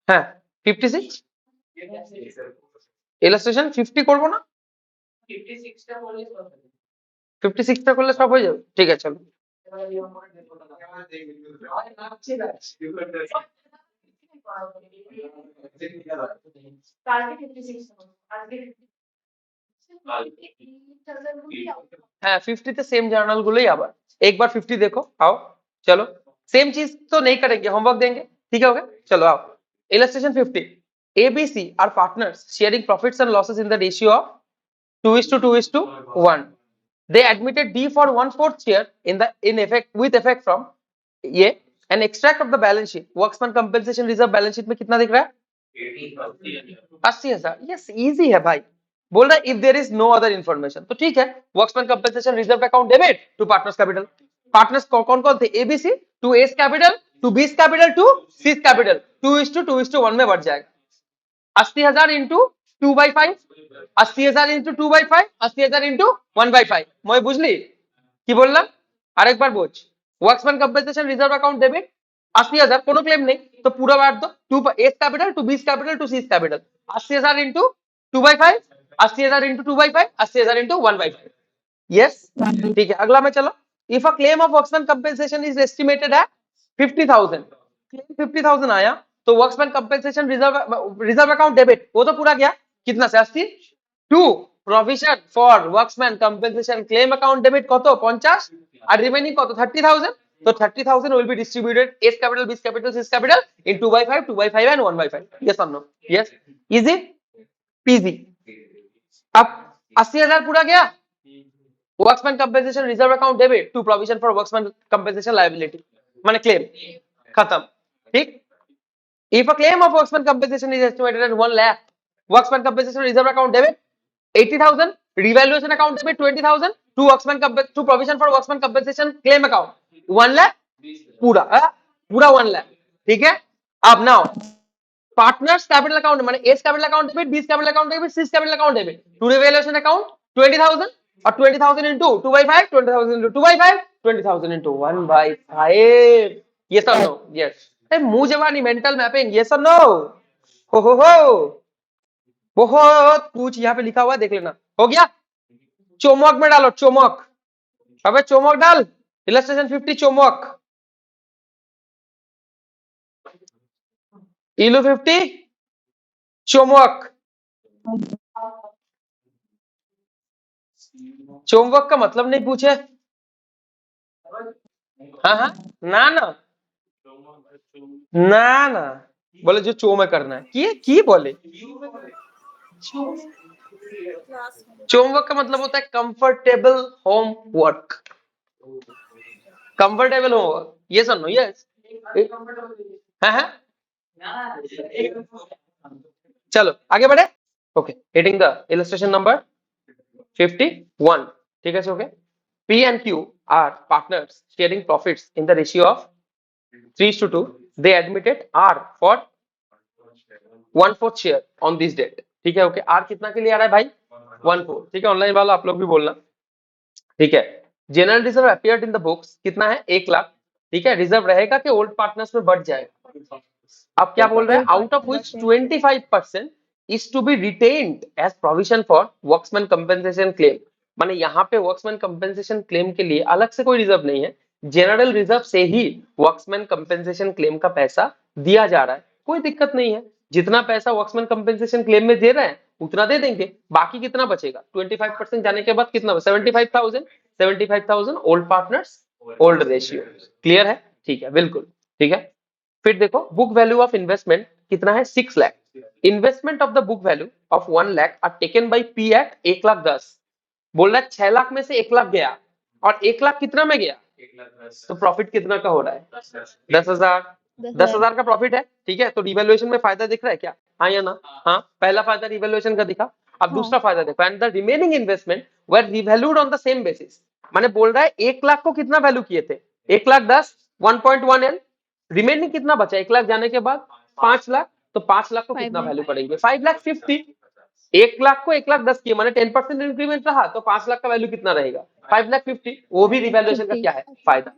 হ্যাঁ 56 ইলাস্ট্রেশন 50 করব না? 56টা করলে সব হয়ে যাবে, ঠিক আছে চলো। हाँ 50 তে सेम जर्नल गुलोई आবার एक बार 50 देखो, आओ चलो। सेम चीज तो नहीं करेंगे, होमवर्क देंगे, ठीक है। ओके चलो आओ। Illustration 50, ABC are partners sharing profits and losses in the ratio of 2:2:1. They admitted D for 1/4 share in effect with effect from ये an extract of the balance sheet. Worksman compensation reserve balance sheet में कितना दिख रहा है? 80,000। Yes easy है भाई। बोल रहा है if there is no other information, तो ठीक है। Workmen compensation reserve account debit to partners capital. Partners कौन कौन थे? ABC to A's capital to B's capital to C's capital 2:2:1 में बढ़ जाएगा। 80,000 इंटू 2/5, 80,000 इंटू 2/5, 80,000 इंटू 1/5। मैं बुझली কি বললাম আরেকবার বোঝ workman's compensation reserve account debit 80,000 কোনো ক্লেম নেই তো পুরো বার দো to A's capital to B's capital to C's capital 80,000 into 2/5 80,000 into 2/5 80,000 into 1/5 yes ठीक है अगला में चलो if a claim of workman compensation is estimated at 50,000 claim 50,000 आया तो workman compensation reserve account debit वो तो पूरा गया कितना से 80 to provision for workman compensation claim account debit কত 50 আর রিমেইনিং কত 30,000 तो 30,000 will be distributed S capital B capital C capital in 2/5 2/5 and 1/5 yes or no yes easy peasy अब 80,000 पूरा गया workman compensation reserve account debit to provision for workman compensation liability माने claim खत्म ठीक if a claim of workman compensation is estimated at 1 lakh workman compensation reserve account debit 80,000 revaluation account debit 20,000 to workman to provision for workman compensation claim account 1 lakh पूरा पूरा 1 lakh ठीक है अब now partners capital account माने A's capital account debit B's capital account debit C's capital account debit to revaluation account 20,000 और 20,000 into 2/5 20,000 into 2/5 20,000 into 1/5 yes or no yes मुंह जवानी mental mapping yes or no हो बहुत कुछ यहाँ पे लिखा हुआ है देख लेना हो गया चोमक में डालो चोमक अबे चोमक डाल इलस्ट्रेशन 50 चोमक इलू 50 चोमक चोमवक का मतलब नहीं पूछे हाँ ना ना ना ना बोले जो चो में करना है की बोले चोमवर्क का मतलब होता है comfortable home work comfortable home work yes और नो यस हाँ चलो आगे बढ़े okay hitting the illustration number 51 ठीक है okay P and Q are partners sharing profits in the ratio of 3:2 they admitted R for 1/4 share on this date ठीक है okay R कितना के लिए आ रहा है भाई 1/4 ठीक है ऑनलाइन वाला आप लोग भी बोलना ठीक है general reserve appeared in the books कितना है 1 लाख ठीक है रिजर्व रहेगा कि ओल्ड पार्टनर्स में बढ़ जाएगा अब क्या बोल रहे हैं out of which 25% is to be retained as provision for workman compensation claim माने यहाँ पे वर्कमैन कंपेंसेशन क्लेम के लिए अलग से कोई रिजर्व नहीं है जनरल रिजर्व से ही वर्कमैन कंपेंसेशन क्लेम का पैसा दिया जा रहा है कोई दिक्कत नहीं है जितना पैसा वर्कमैन कंपेंसेशन क्लेम में दे रहे हैं उतना दे देंगे बाकी कितना बचेगा 25% जाने के बाद कितना 75,000 old partners old ratio clear है ठीक है बिल्कुल ठीक है फिर देखो बुक वैल्यू ऑफ इन्वेस्टमेंट कितना है 6 lakh investment of the book value of 1 lakh are taken by P at 1,10,000 बोल रहा है 6 लाख में से 1 लाख गया और 1 लाख कितना में गया तो प्रॉफिट कितना का हो रहा है 10,000 का प्रॉफिट है ठीक है तो रिवैल्यूएशन में फायदा दिख रहा है क्या हाँ या ना हाँ पहला फायदा रिवैल्यूएशन का दिखा अब दूसरा फायदा देखो and the remaining investment were revalued on the same basis माने बोल रहा है 1 लाख को कितना वैल्यू किए थे 1,10,000 1.1 एल रिमेनिंग कितना बचा 1 लाख जाने के बाद 5 लाख तो 5 लाख को कितना वैल्यू पड़ेगी 5,50,000 1 लाख को 1,10,000 किए माने 10% इंक्रीमेंट रहा तो 5 लाख का वैल्यू कितना रहेगा 5,50,000 वो भी रिवैल्यूएशन का क्या है फायदा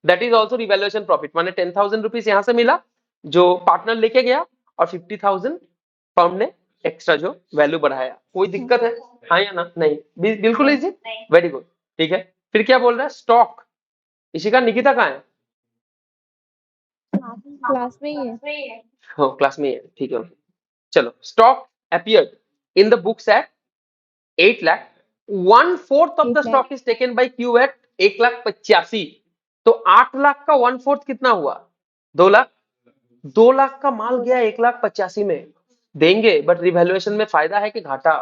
that is also revaluation profit माने 10,000 रुपीज यहाँ से मिला जो पार्टनर लेके गया और 50,000 फर्म ने एक्स्ट्रा जो वैल्यू बढ़ाया कोई दिक्कत है हाँ या ना नहीं बिल्कुल इजी वेरी गुड ठीक है फिर क्या बोल रहा है स्टॉक इसी का निकिता कहाँ है क्लास में ही है हाँ क्लास में है ठीक है चलो stock appeared in the books at 8 lakh 1/4 of the stock is taken by Q at 1,85,000 तो 8 लाख का 1/4 कितना हुआ 2 लाख 2 लाख का माल गया 1,85,000 में देंगे बट रिवैल्यूएशन में फायदा है कि घाटा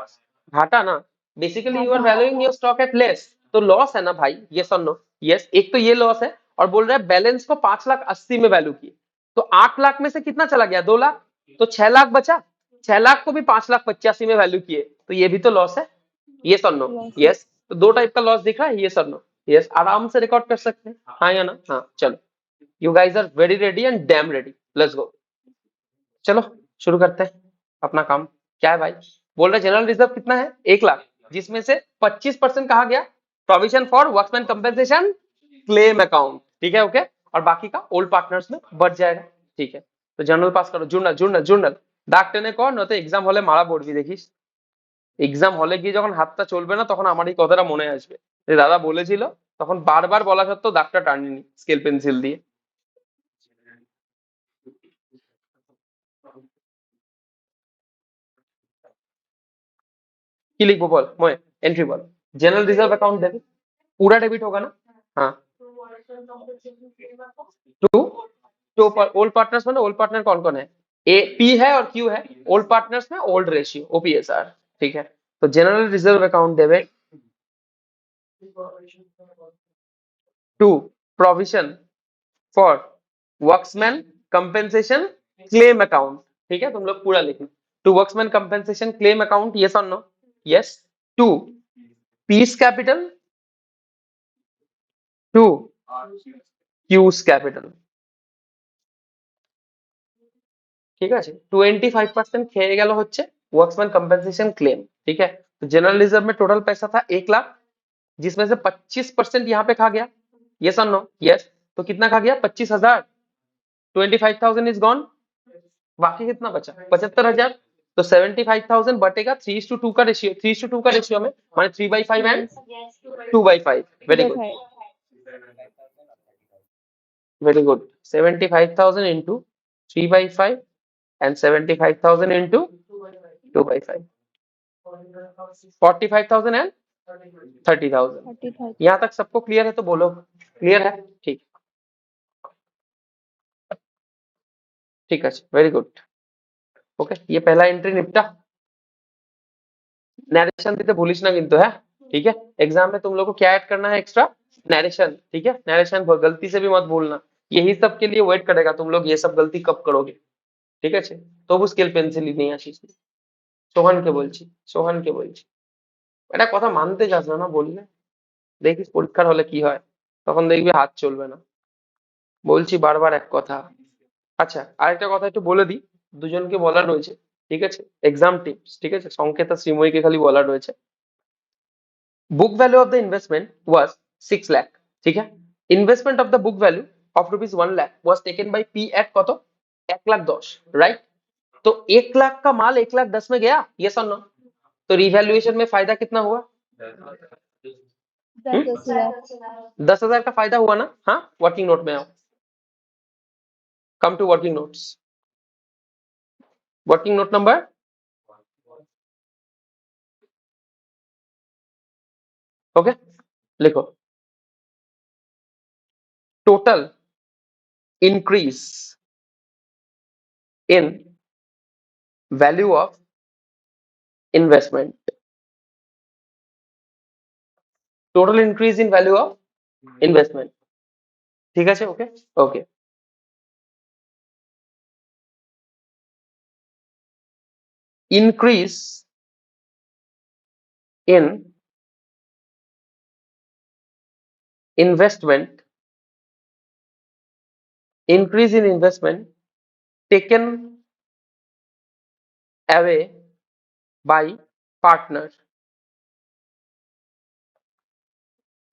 घाटा ना basically you are valuing your stock at less तो लॉस है ना भाई यस और नो यस एक तो ये लॉस है और बोल रहा है बैलेंस को 5,80,000 में वैल्यू किए तो 8 लाख में से कितना चला गया 2 लाख तो 6 लाख बचा 6 लाख को भी 5,85,000 में वैल्यू किए तो ये भी तो लॉस है यस और नो यस तो दो टाइप का लॉस दिख रहा है यस और नो यस आराम से रिकॉर्ड कर सकते हैं हाँ या ना हाँ चलो you guys are very ready and damn ready let's go चलो शुरू करते हैं अपना काम क्या है भाई बोल रहे जनरल रिजर्व कितना है 1 लाख जिसमें से 25% कहा गया provision for workman compensation claim account, ठीक है, ओके। और बाकी का ओल्ड पार्टनर्स में बढ़ जाएगा, ठीक है। तो जर्नल पास करो, जर्नल जर्नल जर्नल ডাক টেনে কর, নয়তো এক্সাম হলে মারা পড়বি দেখিস। এক্সাম হলে গিয়ে যখন হাতটা চলবে না তখন আমার এই কথাটা মনে আসবে যে দাদা বলেছিল, তখন বারবার বলা সত্ত্বেও দাগটা টানিনি স্কেল পেন্সিল দিয়ে। কি লিখবো বল ময়, एंट्री বল। जनरल रिजर्व अकाउंट डेबिट, पूरा डेबिट होगा ना? हाँ, टू तो ओल्ड पार्टनर्स में ओल्ड पार्टनर कौन कौन है? ए पी है और क्यू है। ओल्ड पार्टनर्स में ओल्ड रेशियो ओपीएसआर, ठीक है। तो general reserve account debit to provision for workmen compensation claim account, ठीक है, तुम लोग पूरा लिखना। To workmen compensation claim account, yes और no? Yes. To P's capital, to Q's capital, ঠিক আছে। 25% খেয়ে গেল হচ্ছে वर्कमैन कंपनसेशन क्लेम, ठीक है। तो जनरल रिजर्व में टोटल पैसा था 1 लाख, जिसमें से 25% यहाँ पे खा गया, यस और नो? यस। तो कितना खा गया? 25,000। 25,000 इज गॉन, बाकी कितना बचा? 75,000। तो 75,000 बटेगा 3:2 का रेशियो, 3:2 का रेशियो में माने 3/5 and 2/5। Very good, very good. 75,000 into 3/5 and 75,000 into 2/5, 45,000 and 30,000। यहाँ तक सबको क्लियर है तो बोलो क्लियर है, ठीक, ठीक है, वेरी गुड, ओके। ये पहला एंट्री निपटा। नैरेशन देते भूलिस ना किंतु, है ठीक है। एग्जाम में तुम लोग को क्या ऐड करना है? एक्स्ट्रा नैरेशन, ठीक है। नैरेशन गलती से भी मत भूलना, यही सब के लिए वेट करेगा तुम लोग ये सब गलती कब करोगे, ঠিক আছে। তবু স্কেল পেন্সিলই নিয়ে আসিস। সোহানকে বলছি, সোহানকে বলছি, এটা কথা মানতে যাস না, না বললে দেখিস পরীক্ষার হলে কি হয়, তখন দেখবি হাত চলবে না। বলছি বারবার এক কথা। আচ্ছা, আরেকটা কথা একটু বলে দিই, দুজনকে বলা রয়েছে, ঠিক আছে, এক্সাম টিপস, ঠিক আছে। সংকেত আর শ্রীময়ীকে খালি বলা রয়েছে। Book value of the investment was 6 lakh, ठीक है। Investment of the book value of rupees 1 lakh was taken by P at कत? 1,10,000, राइट। तो 1 लाख का माल 1,10,000 में गया, यस और नो? तो रिवैल्यूएशन में फायदा कितना हुआ? 10,000 का फायदा हुआ ना? हाँ, वर्किंग नोट में आओ, come to working notes. Working note number okay, लिखो total increase in value of investment, total increase in value of investment, ठीक है। Okay okay, increase in investment, increase in investment taken away by partner,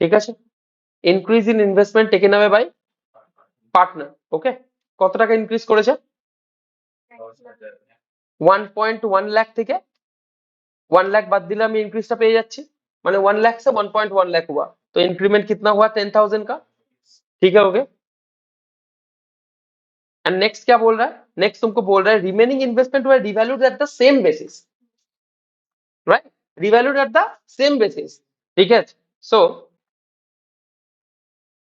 ঠিক আছে। Increase in investment taken away by partner, okay. কত টাকা increase করেছে? 1.1 লাখ থেকে 1 लाख বাদ দিলে আমি ইনক্রিজটা পেয়ে যাচ্ছি, মানে 1 लाख से 1.1 लाख हुआ, तो इंक्रीमेंट कितना हुआ? 10,000 का, ठीक है, ओके। एंड नेक्स्ट क्या बोल रहा है? नेक्स्ट तुमको बोल रहा है remaining investment were revalued at the same basis, right, revalued at the same basis, ठीक है। So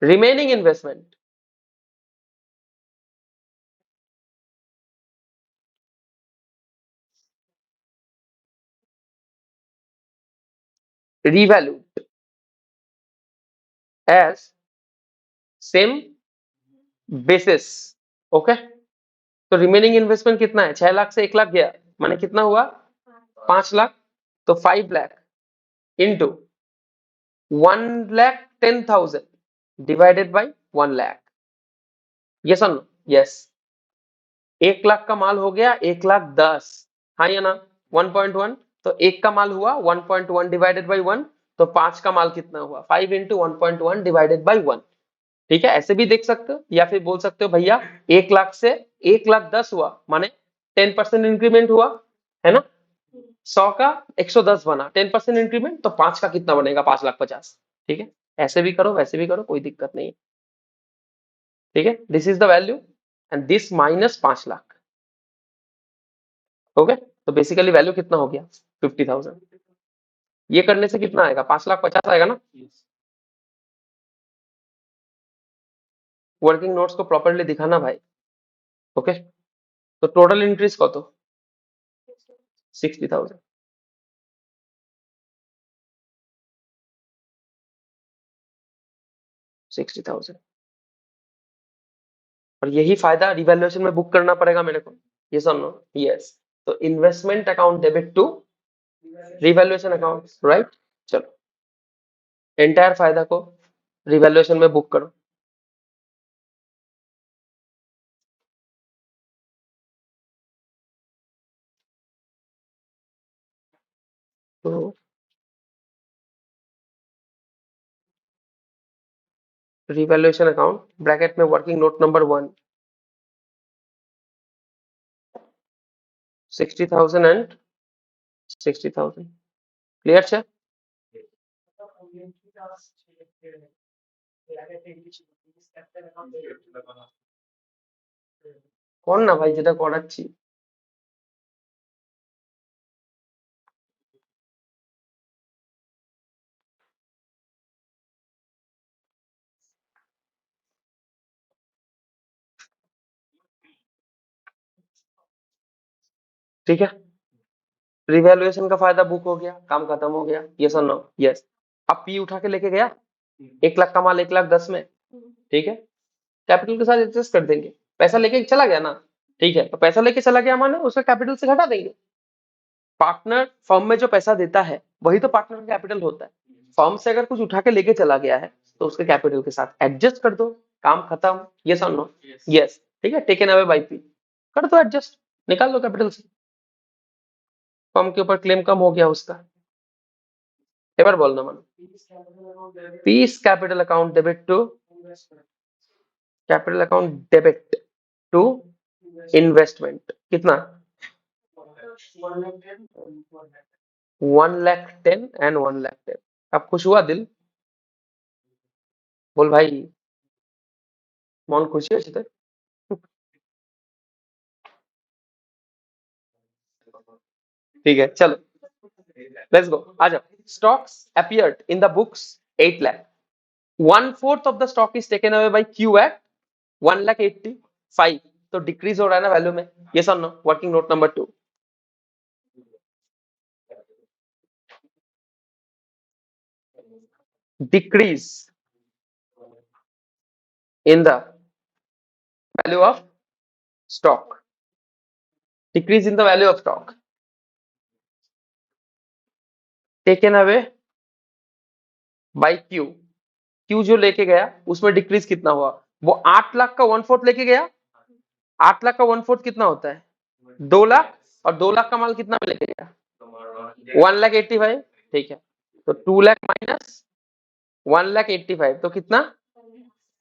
remaining investment revalued as same basis, okay. तो रिमेनिंग इन्वेस्टमेंट कितना है? 6 लाख से 1 लाख गया, माने कितना हुआ? 5 लाख। तो 5 lakh into 1,10,000 divided by 1 lakh, yes और नो? यस। 1 लाख का माल हो गया 1,10,000, हाँ या ना? 1.1, तो 1 का माल हुआ 1.1 डिवाइडेड बाई 1, तो 5 का माल कितना हुआ, 5 इंटू 1.1 डिवाइडेड बाई 1। ठीक है, ऐसे भी देख सकते हो, या फिर बोल सकते हो भैया 1 लाख से 1,10,000 हुआ, माने 10% इंक्रीमेंट हुआ, है ना। 100 का 110 बना, 10% इंक्रीमेंट, तो 5 का कितना बनेगा, 5,50,000। ठीक है, ऐसे भी करो वैसे भी करो, कोई दिक्कत नहीं है। ठीक है, this is the value and this minus 5 lakh. Okay, तो बेसिकली वैल्यू कितना हो गया, 50,000। ये करने से कितना आएगा, 5,50,000 आएगा ना। वर्किंग नोट्स को प्रॉपरली दिखाना भाई। ओके, तो टोटल इंक्रीज कत, 60,000। और यही फायदा रिवैल्यूएशन में बुक करना पड़ेगा मेरे को, यस और नो, यस। तो investment account debit to revaluation account, right. चलो, एंटायर फायदा को रिवैल्यूएशन में बुक करो। तो रिवैल्यूएशन अकाउंट ब्रैकेट में working note number 1, 60,000 and 60,000, clear છે। কোন না ভাই, যেটা করাচ্ছি। ठीक है, रिवैल्यूएशन का फायदा बुक हो गया, काम खत्म हो गया, यस और नो, यस। अब पी उठा के लेके गया, 1 लाख का माल 1,10,000 में, ठीक है, कैपिटल के साथ एडजस्ट कर देंगे। पैसा लेके चला गया ना, ठीक है, तो पैसा लेके चला गया माने उसका कैपिटल से घटा देंगे। पार्टनर फर्म में जो पैसा देता है वही तो पार्टनर का कैपिटल होता है। फर्म से अगर कुछ उठा के लेके चला गया है तो उसके कैपिटल के साथ एडजस्ट कर दो, काम खत्म, यस और नो, यस। ठीक है, टेकन अवे बाय पी, कर दो एडजस्ट, निकाल लो कैपिटल से, फर्म के ऊपर क्लेम कम हो गया उसका। एक बार बोलना मन, P's capital account debit to capital account debit to investment, कितना 1,10,000 एंड 1,10,000। अब खुश हुआ दिल, बोल भाई मन खुशी হয়েছে তো। ठीक है, चलो लेट्स गो, आ जाओ। Stocks appeared in the books 8 lakh, 1/4 of the stock is taken away by Q at 1,85,000, तो डिक्रीज हो रहा है ना वैल्यू में, यस और no. Working note number 2, decrease in the value of stock, decrease in the value of stock taken away by Q। Q जो लेके गया उसमें डिक्रीज कितना हुआ, वो 8 लाख का 1/4 लेके गया, 8 लाख का 1/4 कितना होता है, 2 लाख, और 2 लाख का माल कितना में लेके गया, 1,85,000। ठीक है, तो 2 लाख माइनस 1,85,000, तो कितना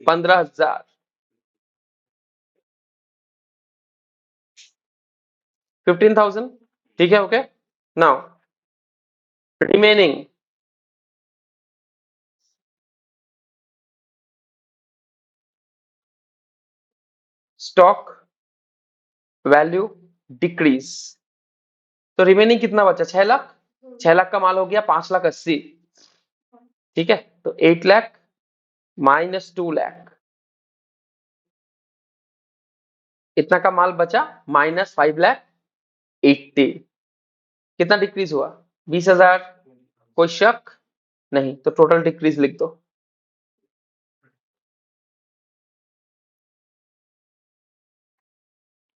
15,000, 15,000। ठीक है, okay. Now remaining stock value decrease, तो रिमेनिंग कितना बचा, 6 लाख। 6 लाख का माल हो गया 5,80,000। ठीक है, तो 8 लाख माइनस 2 लाख, इतना का माल बचा, माइनस 5,80,000। कितना डिक्रीज हुआ, 20,000। कोई शक नहीं, तो टोटल डिक्रीज लिख दो,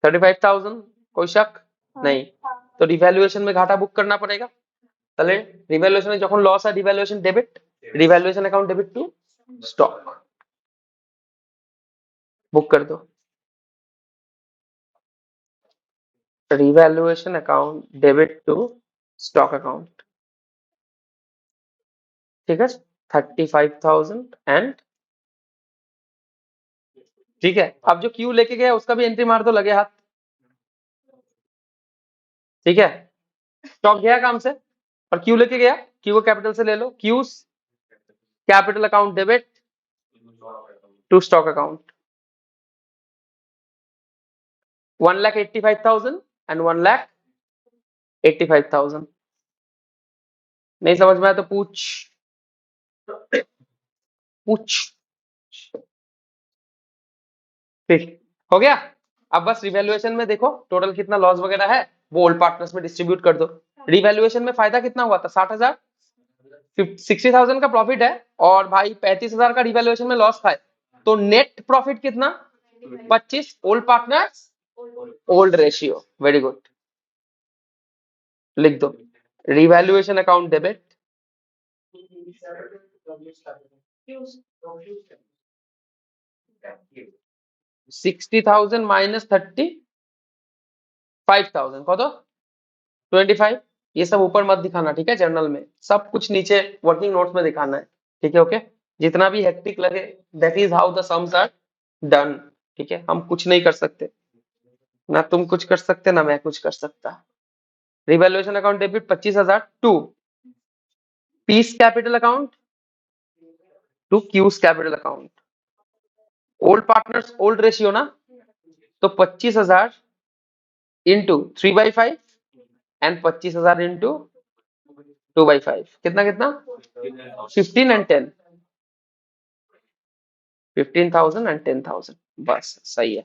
35,000। कोई शक नहीं, तो रिवैल्यूएशन में घाटा बुक करना पड़ेगा। তাহলে রিভ্যালুয়েশনে যখন লস হয় revaluation debit, revaluation account debit to stock, book कर दो। Revaluation account debit to stock account, ठीक है 35,000 एंड ठीक है। अब जो क्यू लेके गया उसका भी एंट्री मार दो लगे हाथ। ठीक है स्टॉक गया काम से और क्यू लेके गया, क्यू को कैपिटल से ले लो, Q capital account debit to stock account 1,85,000 and 1,85,000। नहीं समझ में आया तो पूछ पूछ। ठीक हो गया। अब बस रिवैल्यूएशन में देखो टोटल कितना लॉस वगैरह है वो ओल्ड पार्टनर्स में डिस्ट्रीब्यूट कर दो। रिवैल्यूएशन में फायदा कितना हुआ था 60,000, 60,000 का प्रॉफिट है और भाई 35,000 का रिवैल्यूएशन में लॉस था, तो नेट प्रॉफिट कितना 25 old partners old ratio. Very good लिख दो रिवैल्यूएशन अकाउंट डेबिट 60,000 माइनस 35,000 कत 25। ये सब ऊपर मत दिखाना ठीक है, जर्नल में सब कुछ नीचे वर्किंग नोट्स में दिखाना है। ठीक है ओके, जितना भी हेक्टिक लगे that is how the sums are done. ठीक है हम कुछ नहीं कर सकते, ना तुम कुछ कर सकते ना मैं कुछ कर सकता। Revaluation account debit 25,000 to P's capital account to Q's capital account. Old partners old ratio ना, तो 25,000 इंटू 3/5 एंड 25,000 इंटू 2/5 कितना कितना 15 एंड 10 15,000 एंड 10,000 बस सही है।